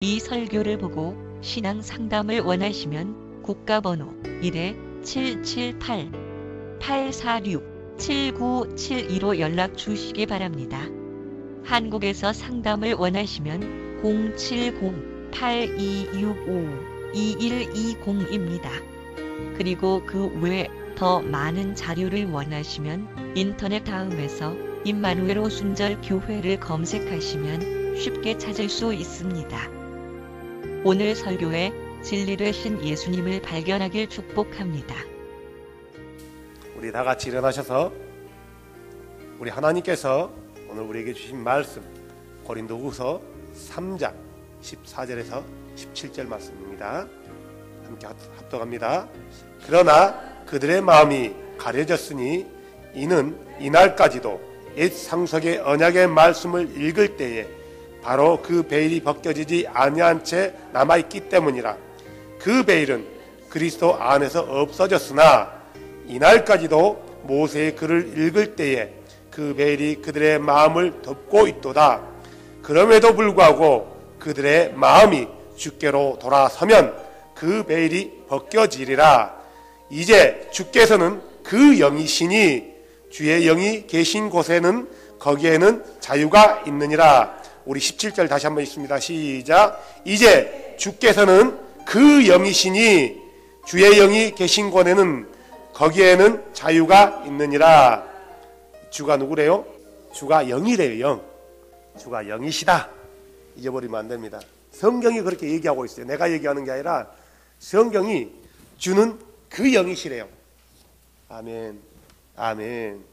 이 설교를 보고 신앙 상담을 원하시면 국가번호 1-778-846-7972로 연락 주시기 바랍니다. 한국에서 상담을 원하시면 070-8265-2120입니다. 그리고 그 외 더 많은 자료를 원하시면 인터넷 다음에서 임마누엘 오순절 교회를 검색하시면 쉽게 찾을 수 있습니다. 오늘 설교에 진리 되신 예수님을 발견하길 축복합니다. 우리 다 같이 일어나셔서 우리 하나님께서 오늘 우리에게 주신 말씀 고린도후서 3장 14절에서 17절 말씀입니다. 함께 합독합니다. 그러나 그들의 마음이 가려졌으니 이는 이날까지도 옛 상속의 언약의 말씀을 읽을 때에 바로 그 베일이 벗겨지지 아니한 채 남아있기 때문이라. 그 베일은 그리스도 안에서 없어졌으나 이날까지도 모세의 글을 읽을 때에 그 베일이 그들의 마음을 덮고 있도다. 그럼에도 불구하고 그들의 마음이 주께로 돌아서면 그 베일이 벗겨지리라. 이제 주께서는 그 영이시니 주의 영이 계신 곳에는 거기에는 자유가 있느니라. 우리 17절 다시 한번 읽습니다. 시작. 이제 주께서는 그 영이시니 주의 영이 계신 곳에는 거기에는 자유가 있느니라. 주가 누구래요? 주가 영이래요. 영. 주가 영이시다. 잊어버리면 안 됩니다. 성경이 그렇게 얘기하고 있어요. 내가 얘기하는 게 아니라 성경이 주는 그 영이시래요. 아멘. 아멘.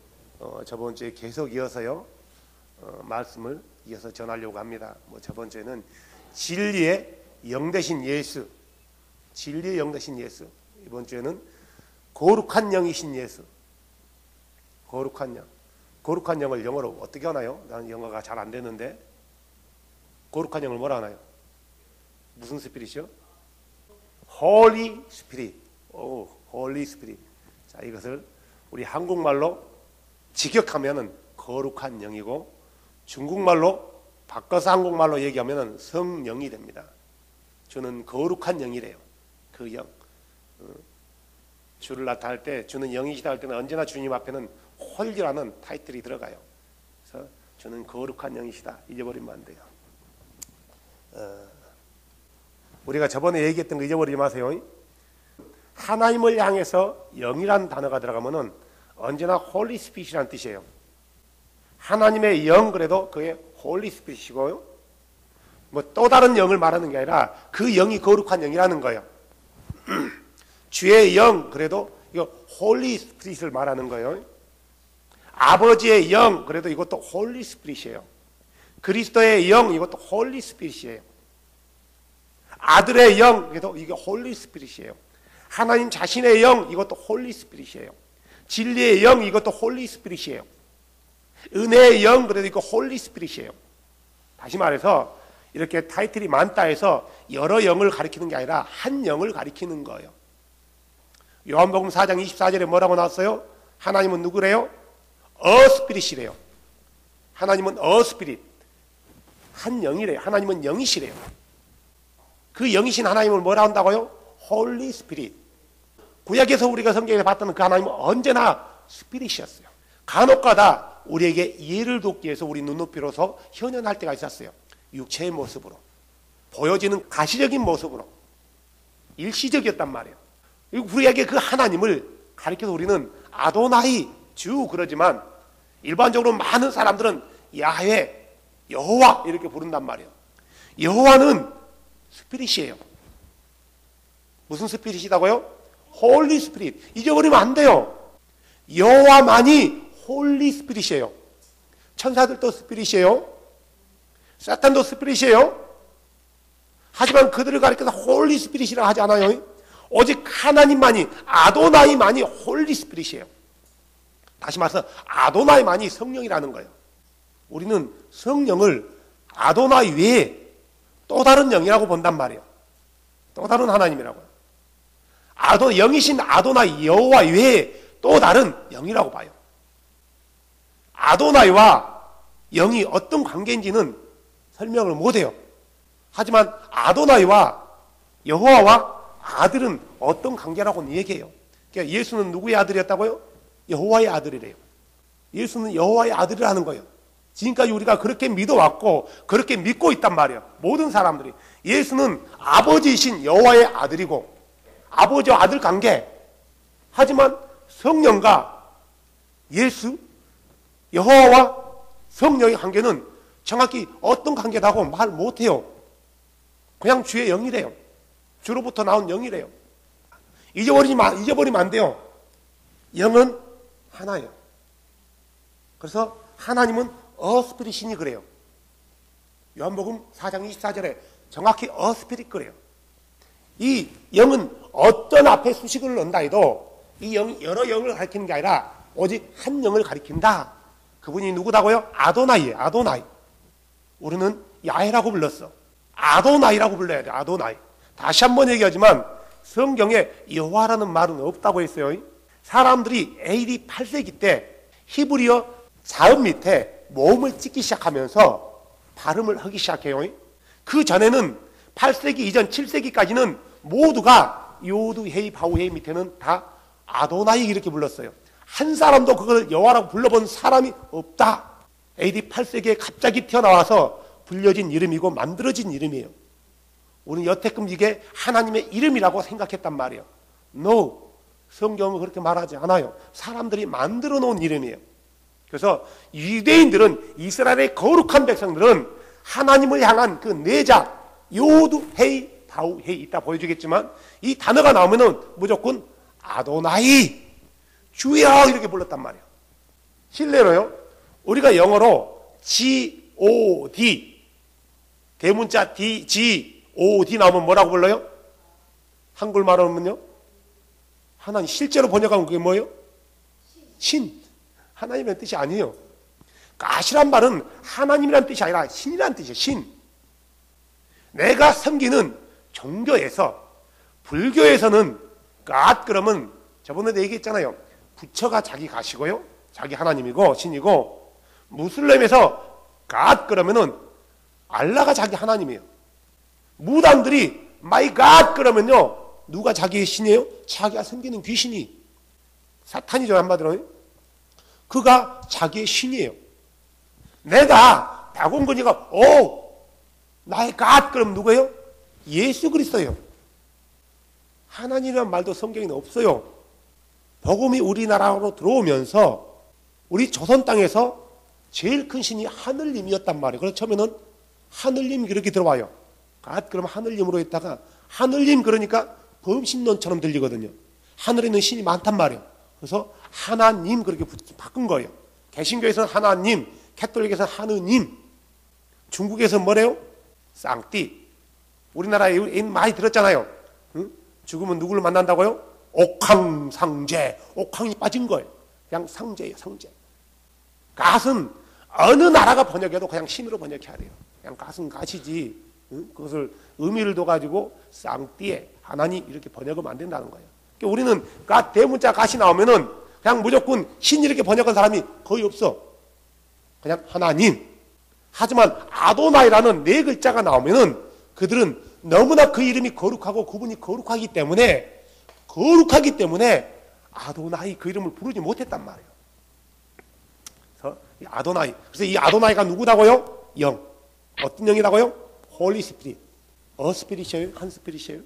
저번 주에 계속 이어서요. 말씀을 이어서 전하려고 합니다. 저번 주에는 진리의 영 되신 예수, 진리의 영 되신 예수. 이번 주에는 거룩한 영이신 예수. 거룩한 영. 거룩한 영을 영어로 어떻게 하나요? 나는 영어가 잘 안 되는데. 거룩한 영을 뭐라 하나요? 무슨 스피릿이요? Holy Spirit. 오, Holy Spirit. 자, 이것을 우리 한국말로 직역하면은 거룩한 영이고, 중국말로 바꿔서 한국말로 얘기하면은 성령이 됩니다. 주는 거룩한 영이래요. 그 영. 주를 나타낼 때, 주는 영이시다 할 때는 언제나 주님 앞에는 홀이라는 타이틀이 들어가요. 그래서 주는 거룩한 영이시다. 잊어버리면 안 돼요. 우리가 저번에 얘기했던 거 잊어버리지 마세요. 하나님을 향해서 영이라는 단어가 들어가면은 언제나 홀리 스피릿이라는 뜻이에요. 하나님의 영, 그래도 그게 홀리 스피릿이고요. 또 다른 영을 말하는 게 아니라 그 영이 거룩한 영이라는 거예요. 주의 영, 그래도 이거 홀리 스피릿을 말하는 거예요. 아버지의 영, 그래도 이것도 홀리 스피릿이에요. 그리스도의 영, 이것도 홀리 스피릿이에요. 아들의 영, 그래도 이게 홀리 스피릿이에요. 하나님 자신의 영, 이것도 홀리 스피릿이에요. 진리의 영, 이것도 홀리 스피릿이에요. 은혜의 영, 그래도 이거 홀리 스피릿이에요. 다시 말해서 이렇게 타이틀이 많다 해서 여러 영을 가리키는 게 아니라 한 영을 가리키는 거예요. 요한복음 4장 24절에 뭐라고 나왔어요? 하나님은 누구래요? 스피릿이래요. 하나님은 스피릿. 한 영이래요. 하나님은 영이시래요. 그 영이신 하나님을 뭐라 한다고요? 홀리 스피릿. 구약에서 우리가 성경에서 봤던 그 하나님은 언제나 스피릿이었어요. 간혹가다 우리에게 예를 돕기 위해서 우리 눈높이로서 현현할 때가 있었어요. 육체의 모습으로, 보여지는 가시적인 모습으로, 일시적이었단 말이에요. 우리에게 그 하나님을 가리켜서 우리는 아도나이, 주 그러지만 일반적으로 많은 사람들은 야훼, 여호와 이렇게 부른단 말이에요. 여호와는 스피릿이에요. 무슨 스피릿이다고요? 홀리 스피릿. 잊어버리면 안 돼요. 여호와만이 홀리 스피릿이에요. 천사들도 스피릿이에요. 사탄도 스피릿이에요. 하지만 그들을 가리켜서 홀리 스피릿이라 하지 않아요. 오직 하나님만이, 아도나이만이 홀리 스피릿이에요. 다시 말해서 아도나이만이 성령이라는 거예요. 우리는 성령을 아도나이 외에 또 다른 영이라고 본단 말이에요. 또 다른 하나님이라고요. 영이신 아도나이 여호와 외에 또 다른 영이라고 봐요. 아도나이와 영이 어떤 관계인지는 설명을 못해요. 하지만 아도나이와 여호와와 아들은 어떤 관계라고 얘기해요. 그러니까 예수는 누구의 아들이었다고요? 여호와의 아들이래요. 예수는 여호와의 아들이라는 거예요. 지금까지 우리가 그렇게 믿어왔고 그렇게 믿고 있단 말이에요. 모든 사람들이. 예수는 아버지이신 여호와의 아들이고 아버지와 아들 관계. 하지만 성령과 예수, 여호와와 성령의 관계는 정확히 어떤 관계라고 말 못해요. 그냥 주의 영이래요. 주로부터 나온 영이래요. 잊어버리면 안 돼요. 영은 하나예요. 그래서 하나님은 어스피릿이니 그래요. 요한복음 4장 24절에 정확히 어스피릿 그래요. 이 영은 어떤 앞에 수식을 넣는다 해도 이 영이 여러 영을 가리키는 게 아니라 오직 한 영을 가리킨다. 그분이 누구다고요? 아도나이예요. 아도나이. 우리는 야훼라고 불렀어. 아도나이라고 불러야 돼. 아도나이. 다시 한번 얘기하지만 성경에 여호와라는 말은 없다고 했어요. 사람들이 AD 8세기 때 히브리어 자음 밑에 모음을 찍기 시작하면서 발음을 하기 시작해요. 그 전에는 8세기 이전 7세기까지는 모두가 요두 헤이 바우 헤이 밑에는 다 아도나이 이렇게 불렀어요. 한 사람도 그걸 여호와라고 불러본 사람이 없다. AD 8세기에 갑자기 튀어나와서 불려진 이름이고 만들어진 이름이에요. 우리는 여태껏 이게 하나님의 이름이라고 생각했단 말이에요. No. 성경은 그렇게 말하지 않아요. 사람들이 만들어 놓은 이름이에요. 그래서 유대인들은 이스라엘의 거룩한 백성들은 하나님을 향한 그 내자 요두 헤이 바우 헤이 이따 보여주겠지만 이 단어가 나오면은 무조건 아도나이 주여 이렇게 불렀단 말이에요. 실례로요. 우리가 영어로 G-O-D 대문자 D, G-O-D 나오면 뭐라고 불러요? 한글말로 하면요. 하나님 실제로 번역하면 그게 뭐예요? 신. 하나님이라는 뜻이 아니에요. 가시란 말은 하나님이라는 뜻이 아니라 신이라는 뜻이에요. 신. 내가 섬기는 종교에서 불교에서는 God 그러면 저번에도 얘기했잖아요. 부처가 자기 가시고요. 자기 하나님이고 신이고 무슬림에서 God 그러면은 알라가 자기 하나님이에요. 무당들이 My God 그러면요. 누가 자기의 신이에요? 자기가 섬기는 귀신이 사탄이죠. 한마디로 그가 자기의 신이에요. 내가 박원근이가 나의 God 그럼 누구예요? 예수 그리스도예요. 하나님이라는 말도 성경에는 없어요. 복음이 우리나라로 들어오면서 우리 조선 땅에서 제일 큰 신이 하늘님이었단 말이에요. 그래서 처음에는 하늘님 그렇게 들어와요. God 그럼 하늘님으로 했다가 하늘님 그러니까 범신론처럼 들리거든요. 하늘에 있는 신이 많단 말이에요. 그래서 하나님 그렇게 바꾼 거예요. 개신교에서는 하나님, 캐톨릭에서는 하느님, 중국에서는 뭐래요? 쌍띠. 우리나라에 많이 들었잖아요. 응? 죽으면 누구를 만난다고요? 옥황상제. 옥황이 빠진 거예요. 그냥 상제예요. 상제. 갓은 어느 나라가 번역해도 그냥 신으로 번역해야 돼요. 그냥 갓은 갓이지. 응? 그것을 의미를 둬가지고 쌍띠에 하나님 이렇게 번역하면 안 된다는 거예요. 그러니까 우리는 갓 대문자 갓이 나오면은 그냥 무조건 신 이렇게 번역한 사람이 거의 없어. 그냥 하나님. 하지만 아도나이라는 네 글자가 나오면은 그들은 너무나 그 이름이 거룩하고 그분이 거룩하기 때문에 아도나이 그 이름을 부르지 못했단 말이에요. 그래서 이 아도나이. 그래서 이 아도나이가 누구다고요? 영. 어떤 영이라고요? 홀리 스피릿. 스피릿이에요? 한 스피릿이에요?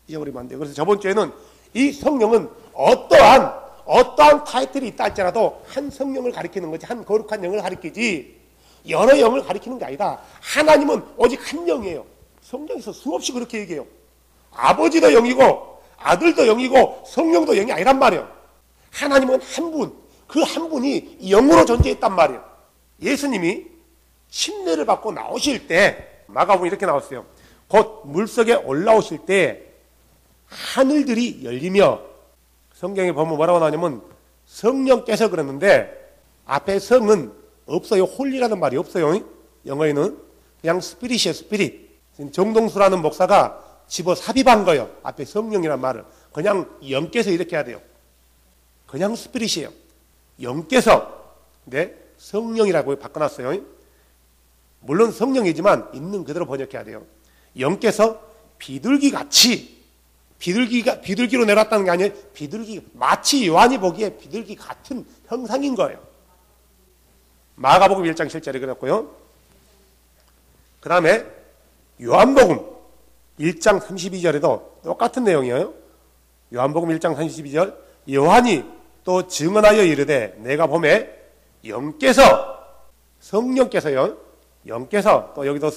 잊어버리면 안 돼요. 그래서 저번 주에는 이 성령은 어떠한 타이틀이 있다 할지라도 한 성령을 가리키는 거지, 한 거룩한 영을 가리키지 여러 영을 가리키는 게 아니다. 하나님은 오직 한 영이에요. 성경에서 수없이 그렇게 얘기해요. 아버지도 영이고 아들도 영이고 성령도 영이 아니란 말이에요. 하나님은 한 분, 그 한 분이 영으로 존재했단 말이에요. 예수님이 침례를 받고 나오실 때 마가복음에 이렇게 나왔어요. 곧 물속에 올라오실 때 하늘들이 열리며, 성경에 보면 뭐라고 나오냐면 성령께서 그랬는데 앞에 성은 없어요. 홀리라는 말이 없어요. 영어에는 그냥 스피릿이에요. 스피릿. 정동수라는 목사가 집어 삽입한 거예요. 앞에 성령이라는 말을. 그냥 영께서 이렇게 해야 돼요. 그냥 스피릿이에요. 영께서. 근데 성령이라고 바꿔놨어요. 물론 성령이지만 있는 그대로 번역해야 돼요. 영께서 비둘기같이, 비둘기로 내려왔다는 게 아니에요. 비둘기, 마치 요한이 보기에 비둘기 같은 형상인 거예요. 마가복음 1장 7절에 그랬고요. 그 다음에 요한복음 1장 32절에도 똑같은 내용이에요. 요한복음 1장 32절, 요한이 또 증언하여 이르되 내가 보매 영께서, 성령께서요, 영께서, 또 여기도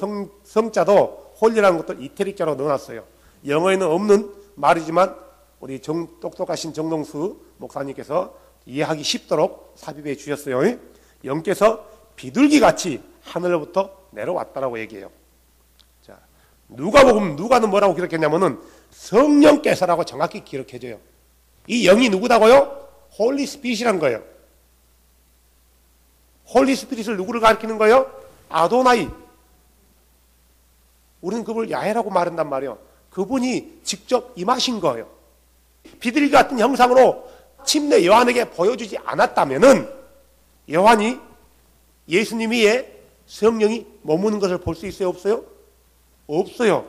성자도 홀리라는 것도 이태릭자로 넣어놨어요. 영어에는 없는 말이지만 우리 똑똑하신 정동수 목사님께서 이해하기 쉽도록 삽입해 주셨어요. 영께서 비둘기같이 하늘로부터 내려왔다라고 얘기해요. 자, 누가는 뭐라고 기록했냐면은 성령께서라고 정확히 기록해줘요. 이 영이 누구다고요? 홀리 스피릿이란 거예요. 홀리 스피릿을 누구를 가리키는 거예요? 아도나이. 우리는 그걸 야훼라고 말한단 말이에요. 그분이 직접 임하신 거예요. 비둘기 같은 형상으로 침례 요한에게 보여주지 않았다면은 요한이 예수님 위에 성령이 머무는 것을 볼 수 있어요? 없어요? 없어요.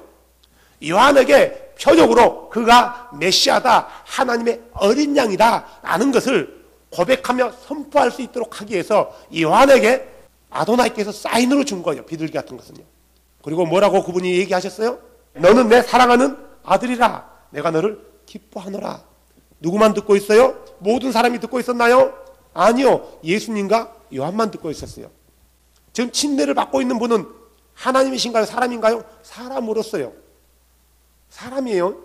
요한에게 표적으로 그가 메시아다, 하나님의 어린 양이다 라는 것을 고백하며 선포할 수 있도록 하기 위해서 요한에게 아도나이께서 사인으로 준 거예요. 비둘기 같은 것은요. 그리고 뭐라고 그분이 얘기하셨어요? 너는 내 사랑하는 아들이라, 내가 너를 기뻐하노라. 누구만 듣고 있어요? 모든 사람이 듣고 있었나요? 아니요. 예수님과 요한만 듣고 있었어요. 지금 침례를 받고 있는 분은 하나님이신가요? 사람인가요? 사람으로서요. 사람이에요.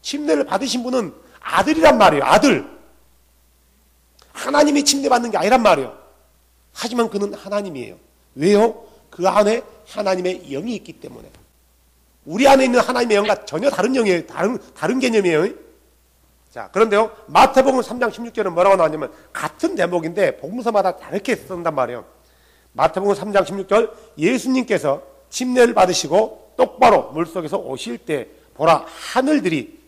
침례를 받으신 분은 아들이란 말이에요. 아들. 하나님이 침례받는 게 아니란 말이에요. 하지만 그는 하나님이에요. 왜요? 그 안에 하나님의 영이 있기 때문에. 우리 안에 있는 하나님의 영과 전혀 다른 영이에요. 다른 개념이에요. 자, 그런데요, 마태복음 3장 16절은 뭐라고 나왔냐면 같은 대목인데 복음서마다 다르게 쓴단 말이에요. 마태복음 3장 16절, 예수님께서 침례를 받으시고 똑바로 물속에서 오실 때 보라, 하늘들이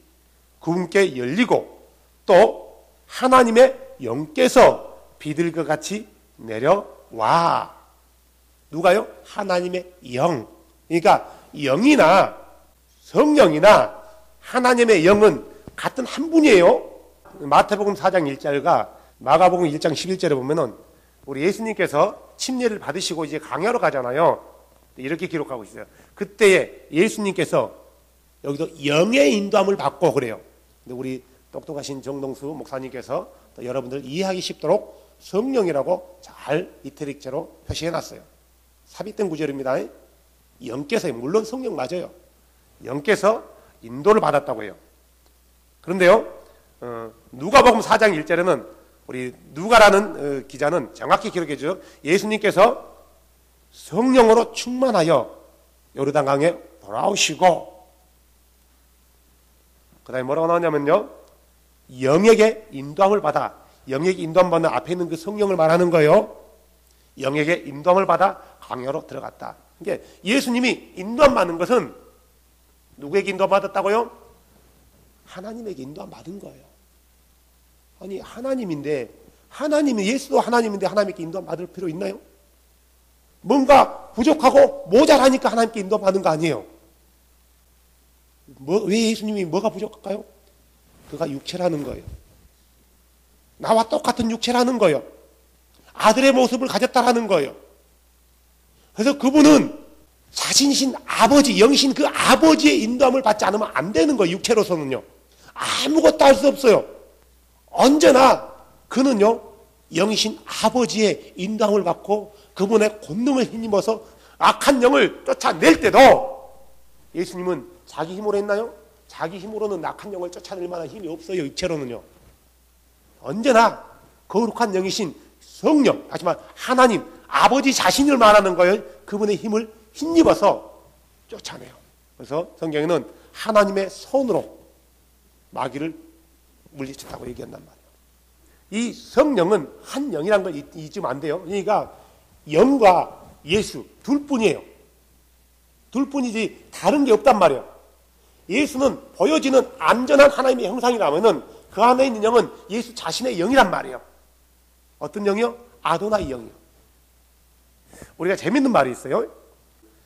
그분께 열리고 또 하나님의 영께서 비둘기같이 내려와. 누가요? 하나님의 영. 그러니까 영이나 성령이나 하나님의 영은 같은 한 분이에요. 마태복음 4장 1절과 마가복음 1장 11절에 보면은 우리 예수님께서 침례를 받으시고 이제 강야로 가잖아요. 이렇게 기록하고 있어요. 그때에 예수님께서 여기도 영의 인도함을 받고 그래요. 근데 우리 똑똑하신 정동수 목사님께서 또 여러분들 이해하기 쉽도록 성령이라고 잘 이태릭체로 표시해놨어요. 삽입된 구절입니다. 영께서, 물론 성령 맞아요. 영께서 인도를 받았다고 해요. 그런데요, 누가복음 4장 1절에는 우리 누가라는 기자는 정확히 기록해줘요. 예수님께서 성령으로 충만하여 요르단강에 돌아오시고, 그 다음에 뭐라고 나오냐면요, 영에게 인도함을 받아, 영에게 인도함 받는 앞에 있는 그 성령을 말하는 거예요. 영에게 인도함을 받아 강야로 들어갔다. 그러니까 예수님이 인도함 받는 것은 누구에게 인도함 받았다고요? 하나님에게 인도함 받은 거예요. 아니, 하나님인데, 예수도 하나님인데 하나님께 인도함 받을 필요 있나요? 뭔가 부족하고 모자라니까 하나님께 인도함 받은 거 아니에요. 왜 예수님이 뭐가 부족할까요? 그가 육체라는 거예요. 나와 똑같은 육체라는 거예요. 아들의 모습을 가졌다라는 거예요. 그래서 그분은 자신이신 아버지, 영이신 그 아버지의 인도함을 받지 않으면 안 되는 거예요. 육체로서는요. 아무것도 할 수 없어요. 언제나 그는요, 영이신 아버지의 인도함을 받고 그분의 권능을 힘입어서 악한 영을 쫓아낼 때도 예수님은 자기 힘으로 했나요? 자기 힘으로는 악한 영을 쫓아낼 만한 힘이 없어요. 육체로는요. 언제나 거룩한 영이신 성령, 하지만 하나님, 아버지 자신을 말하는 거예요. 그분의 힘을 힘입어서 쫓아내요. 그래서 성경에는 하나님의 손으로 마귀를 물리쳤다고 얘기한단 말이에요. 이 성령은 한 영이라는 걸 잊으면 안 돼요. 그러니까 영과 예수 둘뿐이에요. 둘뿐이지 다른 게 없단 말이에요. 예수는 보여지는 안전한 하나님의 형상이라면은 그 안에 있는 영은 예수 자신의 영이란 말이에요. 어떤 영이요? 아도나이 영이요. 우리가 재밌는 말이 있어요.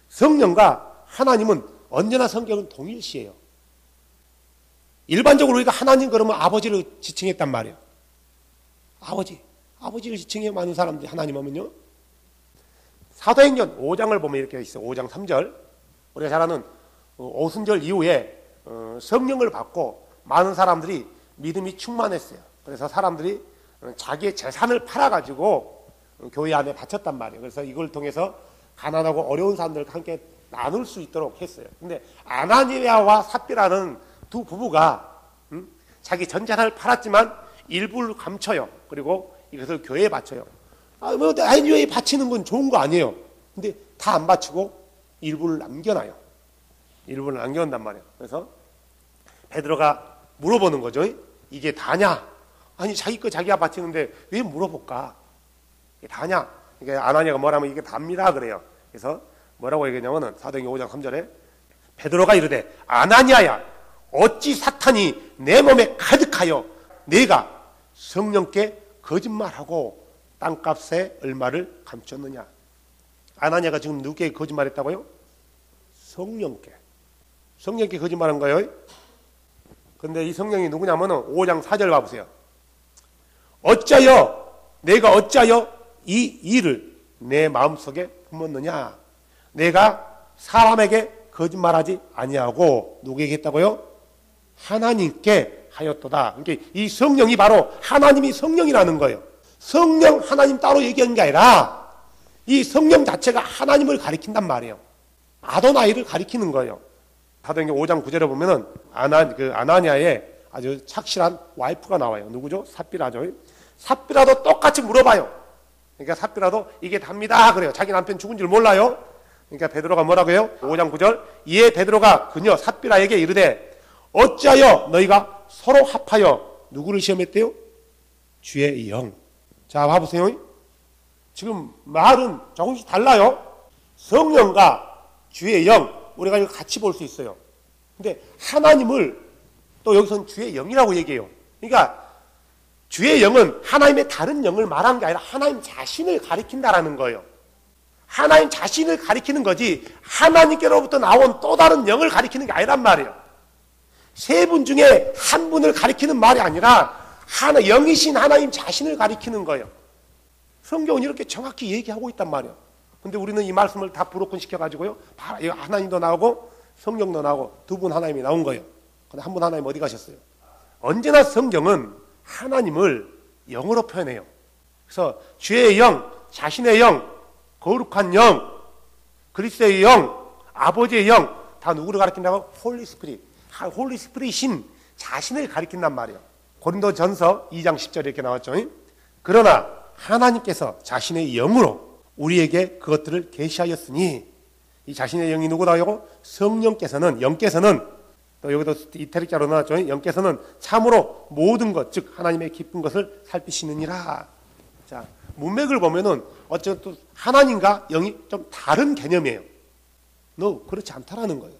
성령과 하나님은 언제나 성경은 동일시해요. 일반적으로 우리가 하나님 그러면 아버지를 지칭했단 말이에요. 아버지를 지칭해요. 많은 사람들이 하나님 하면요. 사도행전 5장을 보면 이렇게 있어요. 5장 3절. 우리가 잘 아는 오순절 이후에 성령을 받고 많은 사람들이 믿음이 충만했어요. 그래서 사람들이 자기의 재산을 팔아가지고 교회 안에 바쳤단 말이에요. 그래서 이걸 통해서 가난하고 어려운 사람들과 함께 나눌 수 있도록 했어요. 근데 아나니아와 삽비라는 두 부부가 자기 전 재산을 팔았지만 일부를 감춰요. 그리고 이것을 교회에 바쳐요. 교회에 바치는 건 좋은 거 아니에요. 근데 다 안 바치고 일부를 남겨놔요. 일부를 남겨놓는단 말이에요. 그래서 베드로가 물어보는 거죠. 이게 다냐? 아니 자기 거 자기가 바치는데 왜 물어볼까? 이게 다냐? 그러니까 아나니아가 뭐라면 이게 답니다 그래요. 그래서 뭐라고 얘기했냐면은 사도행전 5장 3절에 베드로가 이르되 아나니아야 어찌 사탄이 내 몸에 가득하여 내가 성령께 거짓말하고 땅값에 얼마를 감췄느냐. 아나니아가 지금 누구에게 거짓말했다고요? 성령께 거짓말한 거예요. 근데 이 성령이 누구냐면은 5장 4절 봐보세요. 내가 어찌하여 이 일을 내 마음속에 품었느냐. 내가 사람에게 거짓말하지 아니하고 누구에게 했다고요? 하나님께 하였도다. 그러니까 이 성령이 바로 하나님이 성령이라는 거예요. 성령 하나님 따로 얘기한 게 아니라 이 성령 자체가 하나님을 가리킨단 말이에요. 아도나이를 가리키는 거예요. 사도행전 5장 9절에 보면은 아나니아의 아주 착실한 와이프가 나와요. 누구죠? 삽비라죠. 삽비라도 똑같이 물어봐요. 그러니까 삽비라도 이게 답니다 그래요. 자기 남편 죽은 줄 몰라요. 그러니까 베드로가 뭐라고 해요? 5장 9절 이에 베드로가 그녀 삽비라에게 이르되 어찌하여 너희가 서로 합하여 누구를 시험했대요? 주의 영. 자 봐보세요. 지금 말은 조금씩 달라요. 성령과 주의 영 우리가 이거 같이 볼 수 있어요. 근데 하나님을 또 여기서는 주의 영이라고 얘기해요. 그러니까 주의 영은 하나님의 다른 영을 말하는 게 아니라 하나님 자신을 가리킨다라는 거예요. 하나님 자신을 가리키는 거지 하나님께로부터 나온 또 다른 영을 가리키는 게 아니란 말이에요. 세 분 중에 한 분을 가리키는 말이 아니라 영이신 하나님 자신을 가리키는 거예요. 성경은 이렇게 정확히 얘기하고 있단 말이에요. 근데 우리는 이 말씀을 다 브로큰 시켜가지고요. 하나님도 나오고 성령도 나오고 두 분 하나님이 나온 거예요. 근데 한 분 하나님 어디 가셨어요? 언제나 성경은 하나님을 영으로 표현해요. 그래서 주의 영, 자신의 영, 거룩한 영, 그리스도의 영, 아버지의 영 다 누구를 가리킨다고? 홀리 스피릿. 홀리 스피릿인 자신을 가리킨단 말이에요. 고린도전서 2장 10절에 이렇게 나왔죠. 그러나 하나님께서 자신의 영으로 우리에게 그것들을 계시하였으니 이 자신의 영이 누구다고? 성령께서는 영께서는 또 여기도 이태리자로 나왔죠. 영께서는 참으로 모든 것, 즉 하나님의 기쁜 것을 살피시느니라. 자, 문맥을 보면은 어쨌든 하나님과 영이 좀 다른 개념이에요. 그렇지 않다라는 거예요.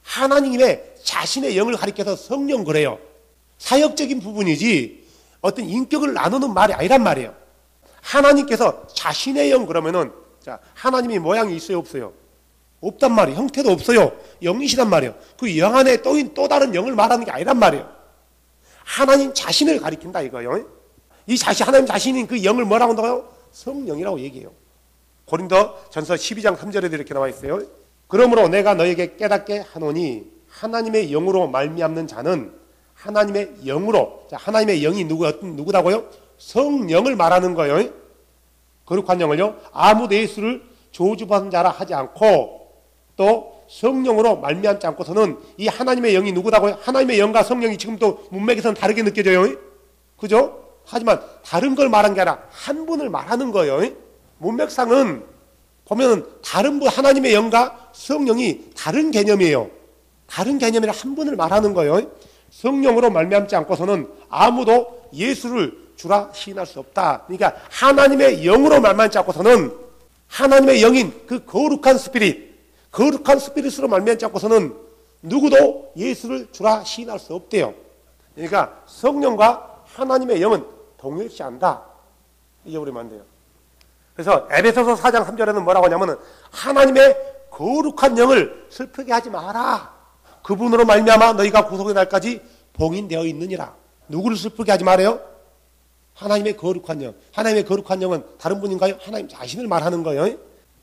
하나님의 자신의 영을 가리켜서 성령 그래요. 사역적인 부분이지 어떤 인격을 나누는 말이 아니란 말이에요. 하나님께서 자신의 영 그러면은 자, 하나님이 모양이 있어요, 없어요? 없단 말이에요. 형태도 없어요. 영이시란 말이에요. 그 영 안에 또 다른 영을 말하는 게 아니란 말이에요. 하나님 자신을 가리킨다 이거요. 하나님 자신인 그 영을 뭐라고 한다고요? 성령이라고 얘기해요. 고린도전서 12장 3절에도 이렇게 나와 있어요. 그러므로 내가 너에게 깨닫게 하노니 하나님의 영으로 말미암는 자는 하나님의 영으로, 자, 하나님의 영이 누구다고요? 성령을 말하는 거예요. 거룩한 영을요. 아무도 예수를 저주받은 자라 하지 않고 또 성령으로 말미암지 않고서는 이 하나님의 영이 누구다고요? 하나님의 영과 성령이 지금 또 문맥에서는 다르게 느껴져요. 그죠? 하지만 다른 걸 말한 게 아니라 한 분을 말하는 거예요. 문맥상은 보면 다른 분, 하나님의 영과 성령이 다른 개념이에요. 다른 개념이라 한 분을 말하는 거예요. 성령으로 말미암지 않고서는 아무도 예수를 주라 시인할 수 없다. 그러니까 하나님의 영으로 말미암지 않고서는 하나님의 영인 그 거룩한 스피릿으로 말미암지 않고서는 누구도 예수를 주라 시인할 수 없대요. 그러니까 성령과 하나님의 영은 동일시한다. 잊어버리면 안 돼요. 그래서 에베소서 4장 3절에는 뭐라고 하냐면은 하나님의 거룩한 영을 슬프게 하지 마라. 그분으로 말미암아 너희가 구속의 날까지 봉인되어 있느니라. 누구를 슬프게 하지 말아요? 하나님의 거룩한 영. 하나님의 거룩한 영은 다른 분인가요? 하나님 자신을 말하는 거예요.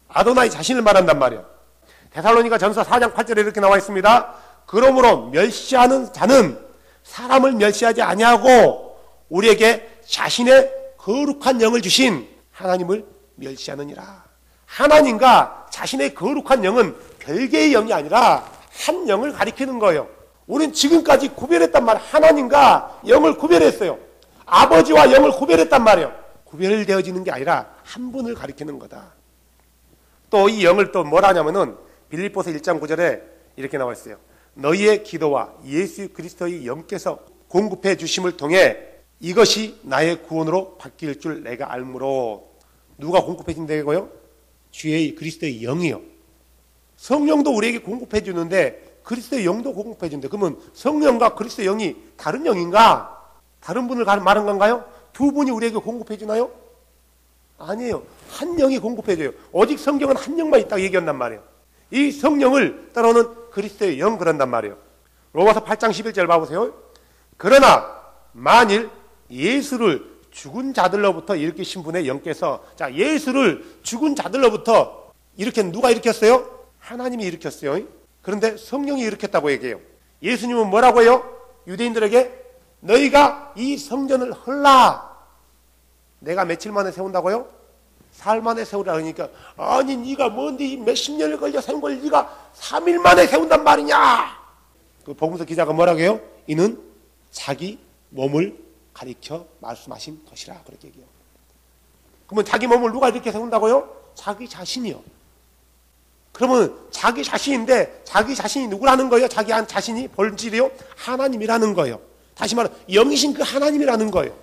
아도나이 자신을 말한단 말이에요. 데살로니가 전서 4장 8절에 이렇게 나와 있습니다. 그러므로 멸시하는 자는 사람을 멸시하지 아니하고 우리에게 자신의 거룩한 영을 주신 하나님을 멸시하느니라. 하나님과 자신의 거룩한 영은 별개의 영이 아니라 한 영을 가리키는 거예요. 우리는 지금까지 구별했단 말이에요. 하나님과 영을 구별했어요. 아버지와 영을 구별했단 말이에요. 구별되어지는 게 아니라 한 분을 가리키는 거다. 또 이 영을 또 뭐라 하냐면은 빌립보서 1장 9절에 이렇게 나와 있어요. 너희의 기도와 예수 그리스도의 영께서 공급해 주심을 통해 이것이 나의 구원으로 바뀔 줄 내가 알므로. 누가 공급해 준다고요? 주의 그리스도의 영이요. 성령도 우리에게 공급해 주는데 그리스도의 영도 공급해 준대. 그러면 성령과 그리스도의 영이 다른 영인가? 다른 분을 말한 건가요? 두 분이 우리에게 공급해 주나요? 아니에요. 한 영이 공급해 줘요. 오직 성경은 한 영만 있다고 얘기한단 말이에요. 이 성령을 따르는 그리스도의 영 그런단 말이에요. 로마서 8장 11절 봐보세요. 그러나 만일 예수를 죽은 자들로부터 일으키신 분의 영께서, 자, 예수를 죽은 자들로부터 누가 일으켰어요? 하나님이 일으켰어요. 그런데 성령이 일으켰다고 얘기해요. 예수님은 뭐라고 해요? 유대인들에게 너희가 이 성전을 헐라. 내가 며칠 만에 세운다고요? 사흘 만에 세우라. 그러니까 아니 네가 뭔데 몇십 년을 걸려 세운 걸 네가 3일 만에 세운단 말이냐. 그 복음서 기자가 뭐라고 해요? 이는 자기 몸을 가리켜 말씀하신 것이라 그렇게 얘기해요. 그러면 자기 몸을 누가 이렇게 세운다고요? 자기 자신이요. 그러면 자기 자신인데 자기 자신이 누구라는 거예요? 자기 자신이 본질이요? 하나님이라는 거예요. 다시 말해 영이신 그 하나님이라는 거예요.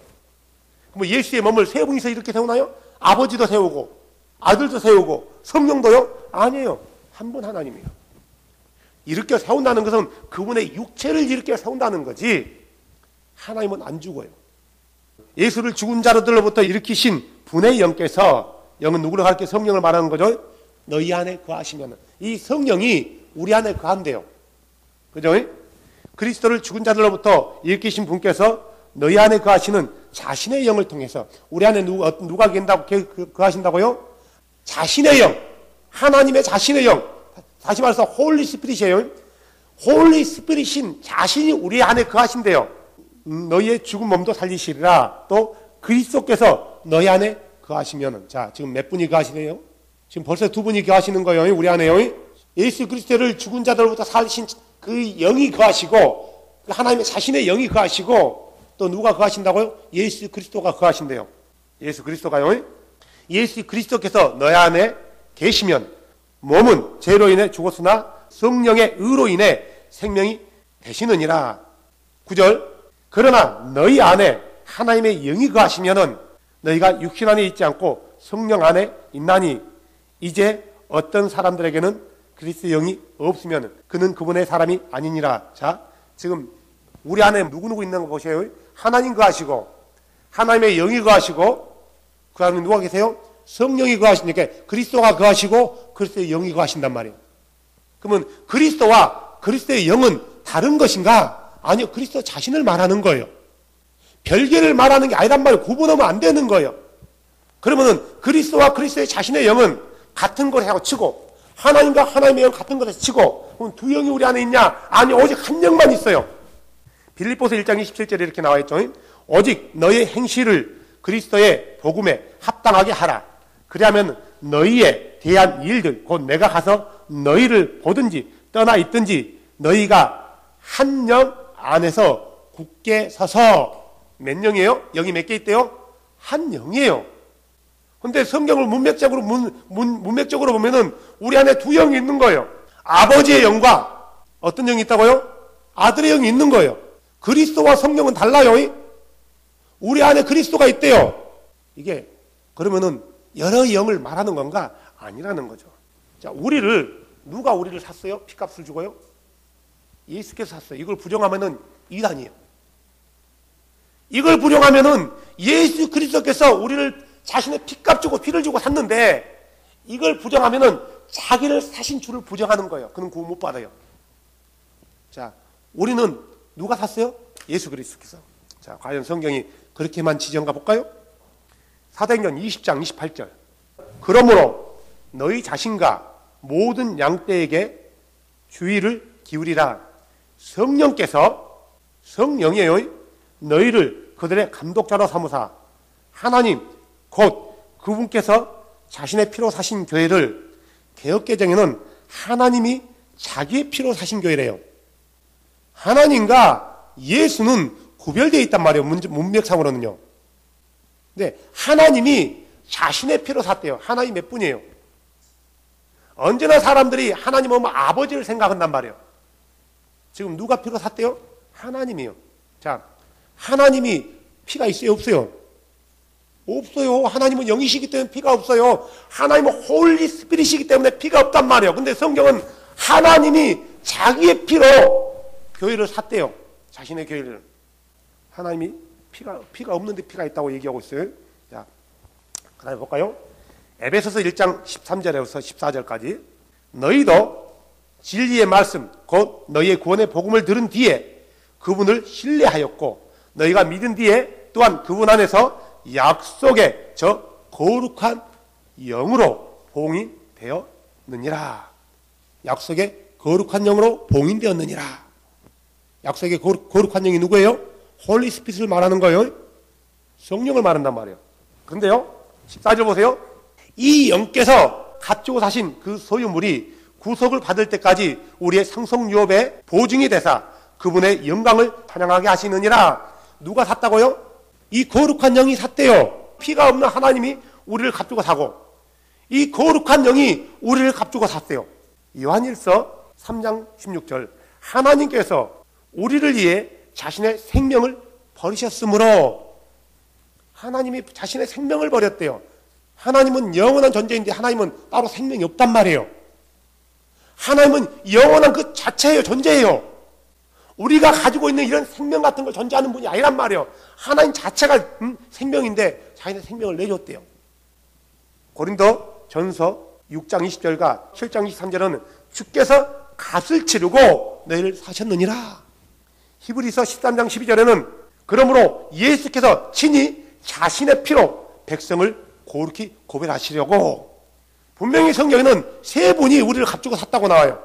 그럼 예수의 몸을 세 분이서 이렇게 세우나요? 아버지도 세우고 아들도 세우고 성령도요? 아니에요. 한 분 하나님이에요. 이렇게 세운다는 것은 그분의 육체를 이렇게 세운다는 거지 하나님은 안 죽어요. 예수를 죽은 자들로부터 일으키신 분의 영께서, 영은 누구를 가르쳐 성령을 말하는 거죠? 너희 안에 거하시면, 이 성령이 우리 안에 거한대요. 그죠? 그리스도를 죽은 자들로부터 일으키신 분께서 너희 안에 거하시는 자신의 영을 통해서, 우리 안에 누가 거하신다고요? 자신의 영, 하나님의 자신의 영, 다시 말해서 홀리 스피릿이에요. 홀리 스피릿인 자신이 우리 안에 거하신대요. 너희의 죽은 몸도 살리시리라. 또 그리스도께서 너희 안에 거하시면은, 자, 지금 몇 분이 거하시네요? 지금 벌써 두 분이 거하시는 거예요. 우리 안에요. 예수 그리스도를 죽은 자들로부터 살리신 그 영이 거하시고, 그 하나님의 자신의 영이 거하시고, 또 누가 거하신다고요? 예수 그리스도가 거하신대요. 예수 그리스도가요. 예수 그리스도께서 너희 안에 계시면 몸은 죄로 인해 죽었으나 성령의 의로 인해 생명이 되시느니라. 9절. 그러나 너희 안에 하나님의 영이 거하시면은 너희가 육신 안에 있지 않고 성령 안에 있나니 이제 어떤 사람들에게는 그리스도 영이 없으면 그는 그분의 사람이 아니니라. 자, 지금 우리 안에 누구누구 있는 거 보세요. 하나님 거하시고 하나님의 영이 거하시고 그 다음에 누가 계세요? 성령이 거하시니까 그리스도가 거하시고 그리스도의 영이 거하신단 말이에요. 그러면 그리스도와 그리스도의 영은 다른 것인가? 아니요. 그리스도 자신을 말하는 거예요. 별개를 말하는 게 아니란 말이에요. 구분하면 안 되는 거예요. 그러면은 그리스도와 그리스도의 자신의 영은 같은 것이라고 치고 하나님과 하나님의 영 같은 것에서 치고 그럼 두 영이 우리 안에 있냐? 아니, 오직 한 영만 있어요. 빌립보서 1장 27절에 이렇게 나와 있죠. 오직 너의 행실을 그리스도의 복음에 합당하게 하라. 그리하면 너희에 대한 일들, 곧 내가 가서 너희를 보든지 떠나 있든지 너희가 한 영 안에서 굳게 서서, 몇 영이에요? 영이 몇 개 있대요? 한 영이에요. 근데 성경을 문맥적으로 보면은 우리 안에 두 영이 있는 거예요. 아버지의 영과 어떤 영이 있다고요? 아들의 영이 있는 거예요. 그리스도와 성령은 달라요. 우리 안에 그리스도가 있대요. 이게 그러면은 여러 영을 말하는 건가? 아니라는 거죠. 자, 누가 우리를 샀어요? 피값을 주고요? 예수께서 샀어요. 이걸 부정하면은 이단이에요. 이걸 부정하면은 예수 그리스도께서 우리를 자신의 피값 주고 피를 주고 샀는데 이걸 부정하면은 자기를 사신 주를 부정하는 거예요. 그는 구원 못 받아요. 자, 우리는 누가 샀어요? 예수 그리스도께서. 자, 과연 성경이 그렇게만 지정가 볼까요? 사도행전 20장 28절. 그러므로 너희 자신과 모든 양떼에게 주의를 기울이라. 성령께서, 성령이에요, 너희를 그들의 감독자로 삼으사 하나님 곧 그분께서 자신의 피로 사신 교회를, 개역개정에는 하나님이 자기의 피로 사신 교회래요. 하나님과 예수는 구별되어 있단 말이에요. 문맥상으로는요. 근데 하나님이 자신의 피로 샀대요. 하나님 몇 분이에요? 언제나 사람들이 하나님 오면 아버지를 생각한단 말이에요. 지금 누가 피로 샀대요? 하나님이요. 자, 하나님이 피가 있어요? 없어요? 없어요. 하나님은 영이시기 때문에 피가 없어요. 하나님은 홀리 스피릿이기 때문에 피가 없단 말이에요. 근데 성경은 하나님이 자기의 피로 교회를 샀대요. 자신의 교회를. 하나님이 피가 없는데 피가 있다고 얘기하고 있어요. 자, 그 다음에 볼까요? 에베소서 1장 13절에서 14절까지. 너희도 진리의 말씀 곧 너희의 구원의 복음을 들은 뒤에 그분을 신뢰하였고 너희가 믿은 뒤에 또한 그분 안에서 약속의 저 거룩한 영으로 봉인되었느니라. 약속의 거룩한 영으로 봉인되었느니라. 약속의 거룩한 영이 누구예요? 홀리 스피릿을 말하는 거예요. 성령을 말한단 말이에요. 그런데요, 14절 보세요. 이 영께서 가지고 사신 그 소유물이 구속을 받을 때까지 우리의 상속유업의 보증이 되사 그분의 영광을 찬양하게 하시느니라. 누가 샀다고요? 이 거룩한 영이 샀대요. 피가 없는 하나님이 우리를 값주고 사고 이 거룩한 영이 우리를 값주고 샀대요. 요한일서 3장 16절. 하나님께서 우리를 위해 자신의 생명을 버리셨으므로. 하나님이 자신의 생명을 버렸대요. 하나님은 영원한 존재인데 하나님은 따로 생명이 없단 말이에요. 하나님은 영원한 그 자체예요. 존재예요. 우리가 가지고 있는 이런 생명 같은 걸 존재하는 분이 아니란 말이에요. 하나님 자체가 생명인데 자기네 생명을 내줬대요. 고린도 전서 6장 20절과 7장 23절은 주께서 값을 치르고 너희를 사셨느니라. 히브리서 13장 12절에는 그러므로 예수께서 친히 자신의 피로 백성을 거룩히 구별하시려고. 분명히 성경에는 세 분이 우리를 값주고 샀다고 나와요.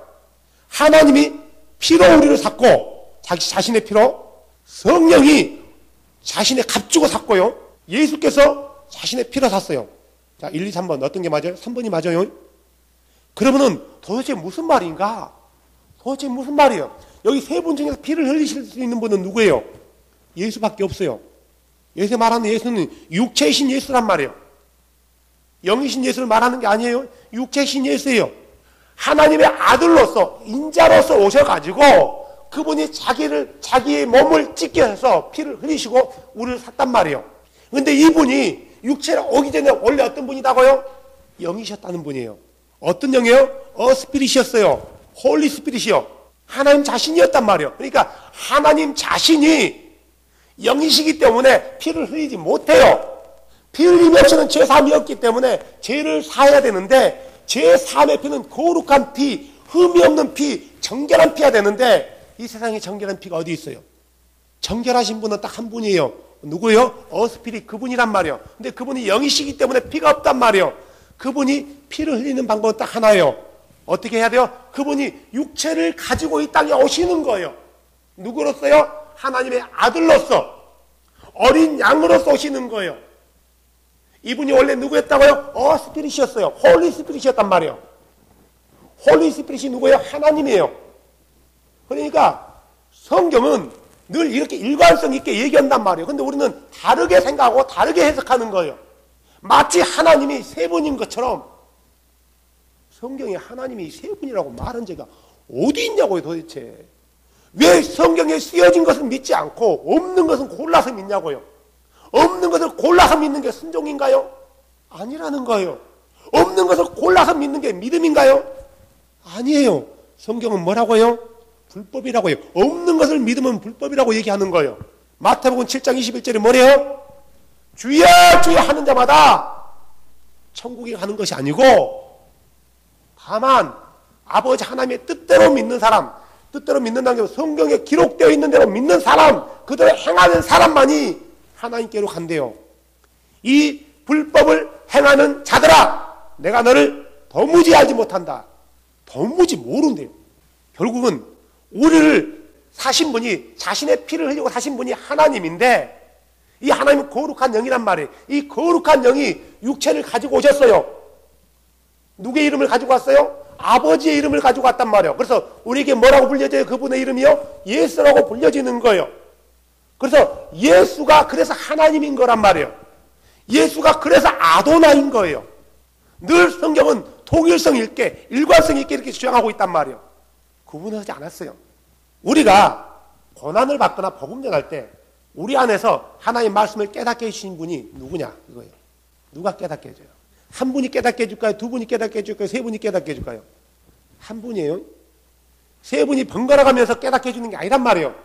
하나님이 피로 우리를 샀고 자신의 피로, 성령이 자신의 값주고 샀고요, 예수께서 자신의 피로 샀어요. 자, 1, 2, 3번 어떤 게 맞아요? 3번이 맞아요. 그러면은 도대체 무슨 말인가? 도대체 무슨 말이에요? 여기 세 분 중에서 피를 흘리실 수 있는 분은 누구예요? 예수밖에 없어요. 여기서 말하는 예수는 육체이신 예수란 말이에요. 영이신 예수를 말하는 게 아니에요. 육체이신 예수예요. 하나님의 아들로서, 인자로서 오셔가지고 그분이 자기의 몸을 찢게 해서 피를 흘리시고 우리를 샀단 말이에요. 근데 이분이 육체로 오기 전에 원래 어떤 분이다고요? 영이셨다는 분이에요. 어떤 영이에요? 스피릿이었어요. 홀리 스피릿이요. 하나님 자신이었단 말이에요. 그러니까 하나님 자신이 영이시기 때문에 피를 흘리지 못해요. 피 흘림이 없이는 죄사함이 없기 때문에 죄를 사해야 되는데 죄사함의 피는 거룩한 피, 흠이 없는 피, 정결한 피가 되는데 이 세상에 정결한 피가 어디 있어요? 정결하신 분은 딱 한 분이에요. 누구예요? 스피릿, 그분이란 말이에요. 근데 그분이 영이시기 때문에 피가 없단 말이에요. 그분이 피를 흘리는 방법은 딱 하나예요. 어떻게 해야 돼요? 그분이 육체를 가지고 이 땅에 오시는 거예요. 누구로서요? 하나님의 아들로서, 어린 양으로서 오시는 거예요. 이분이 원래 누구였다고요? 스피릿이었어요. 홀리 스피릿이었단 말이에요. 홀리 스피릿이 누구예요? 하나님이에요. 그러니까 성경은 늘 이렇게 일관성 있게 얘기한단 말이에요. 근데 우리는 다르게 생각하고 다르게 해석하는 거예요. 마치 하나님이 세 분인 것처럼. 성경에 하나님이 세 분이라고 말한 제가 어디 있냐고요, 도대체. 왜 성경에 쓰여진 것은 믿지 않고 없는 것은 골라서 믿냐고요. 없는 것을 골라서 믿는 게 순종인가요? 아니라는 거예요. 없는 것을 골라서 믿는 게 믿음인가요? 아니에요. 성경은 뭐라고요? 불법이라고 해요. 없는 것을 믿으면 불법이라고 얘기하는 거예요. 마태복음 7장 21절에 뭐래요? 주여 주여 하는 자마다 천국에 가는 것이 아니고 다만 아버지 하나님의 뜻대로 믿는 사람, 뜻대로 믿는다는 게 성경에 기록되어 있는 대로 믿는 사람, 그대로 행하는 사람만이 하나님께로 간대요. 이 불법을 행하는 자들아, 내가 너를 도무지 알지 못한다. 도무지 모른대요. 결국은 우리를 사신 분이, 자신의 피를 흘리고 사신 분이 하나님인데, 이 하나님은 거룩한 영이란 말이에요. 이 거룩한 영이 육체를 가지고 오셨어요. 누구의 이름을 가지고 왔어요? 아버지의 이름을 가지고 왔단 말이에요. 그래서 우리에게 뭐라고 불려져요? 그분의 이름이요? 예수라고 불려지는 거예요. 그래서 예수가 그래서 하나님인 거란 말이에요. 예수가 그래서 아도나인 거예요. 늘 성경은 통일성 있게, 일관성 있게 이렇게 주장하고 있단 말이에요. 구분하지 않았어요. 우리가 고난을 받거나 복음 전할 때 우리 안에서 하나님의 말씀을 깨닫게 해주신 분이 누구냐? 이거예요. 누가 깨닫게 해줘요? 한 분이 깨닫게 해줄까요? 두 분이 깨닫게 해줄까요? 세 분이 깨닫게 해줄까요? 한 분이에요. 세 분이 번갈아 가면서 깨닫게 해주는 게 아니란 말이에요.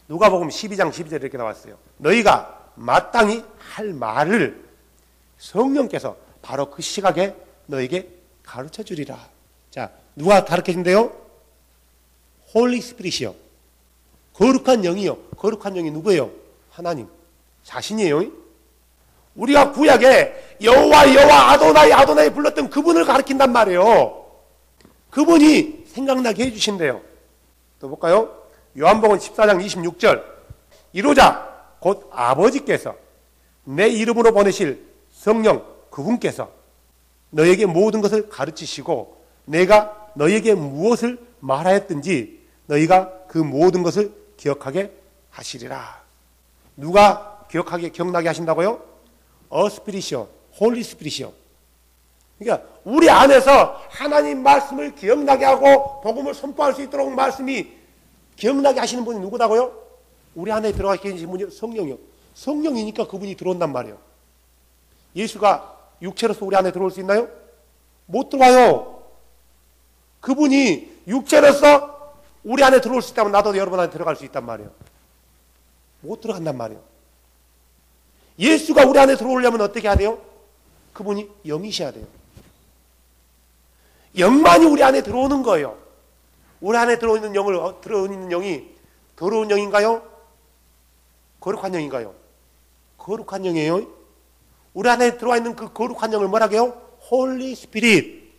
누가복음 12장 12절에 이렇게 나왔어요. 너희가 마땅히 할 말을 성령께서 바로 그 시각에 너에게 가르쳐 주리라. 자, 누가 가르쳐 준대요? 홀리 스피릿이요. 거룩한 영이요. 거룩한 영이 누구예요? 하나님 자신이에요. 우리가 구약에 여호와 아도나이 불렀던 그분을 가르친단 말이에요. 그분이 생각나게 해주신대요. 또 볼까요? 요한복음 14장 26절. 이루자 곧 아버지께서 내 이름으로 보내실 성령 그분께서 너에게 모든 것을 가르치시고 내가 너에게 무엇을 말하였든지 너희가 그 모든 것을 기억하게 하시리라. 누가 기억나게 하신다고요? 스피릿이요. 홀리 스피릿이요. 그러니까 우리 안에서 하나님 말씀을 기억나게 하고 복음을 선포할 수 있도록 말씀이 기억나게 하시는 분이 누구다고요? 우리 안에 들어가 계신 분이 성령이요. 성령이니까 그분이 들어온단 말이에요. 예수가 육체로서 우리 안에 들어올 수 있나요? 못 들어와요. 그분이 육체로서 우리 안에 들어올 수 있다면 나도 여러분 안에 들어갈 수 있단 말이에요. 못 들어간단 말이에요. 예수가 우리 안에 들어오려면 어떻게 해야 돼요? 그분이 영이셔야 돼요. 영만이 우리 안에 들어오는 거예요. 우리 안에 들어오는 영이 더러운 영인가요? 거룩한 영인가요? 거룩한 영이에요. 우리 안에 들어와 있는 그 거룩한 영을 뭐라고 해요? 홀리 스피릿.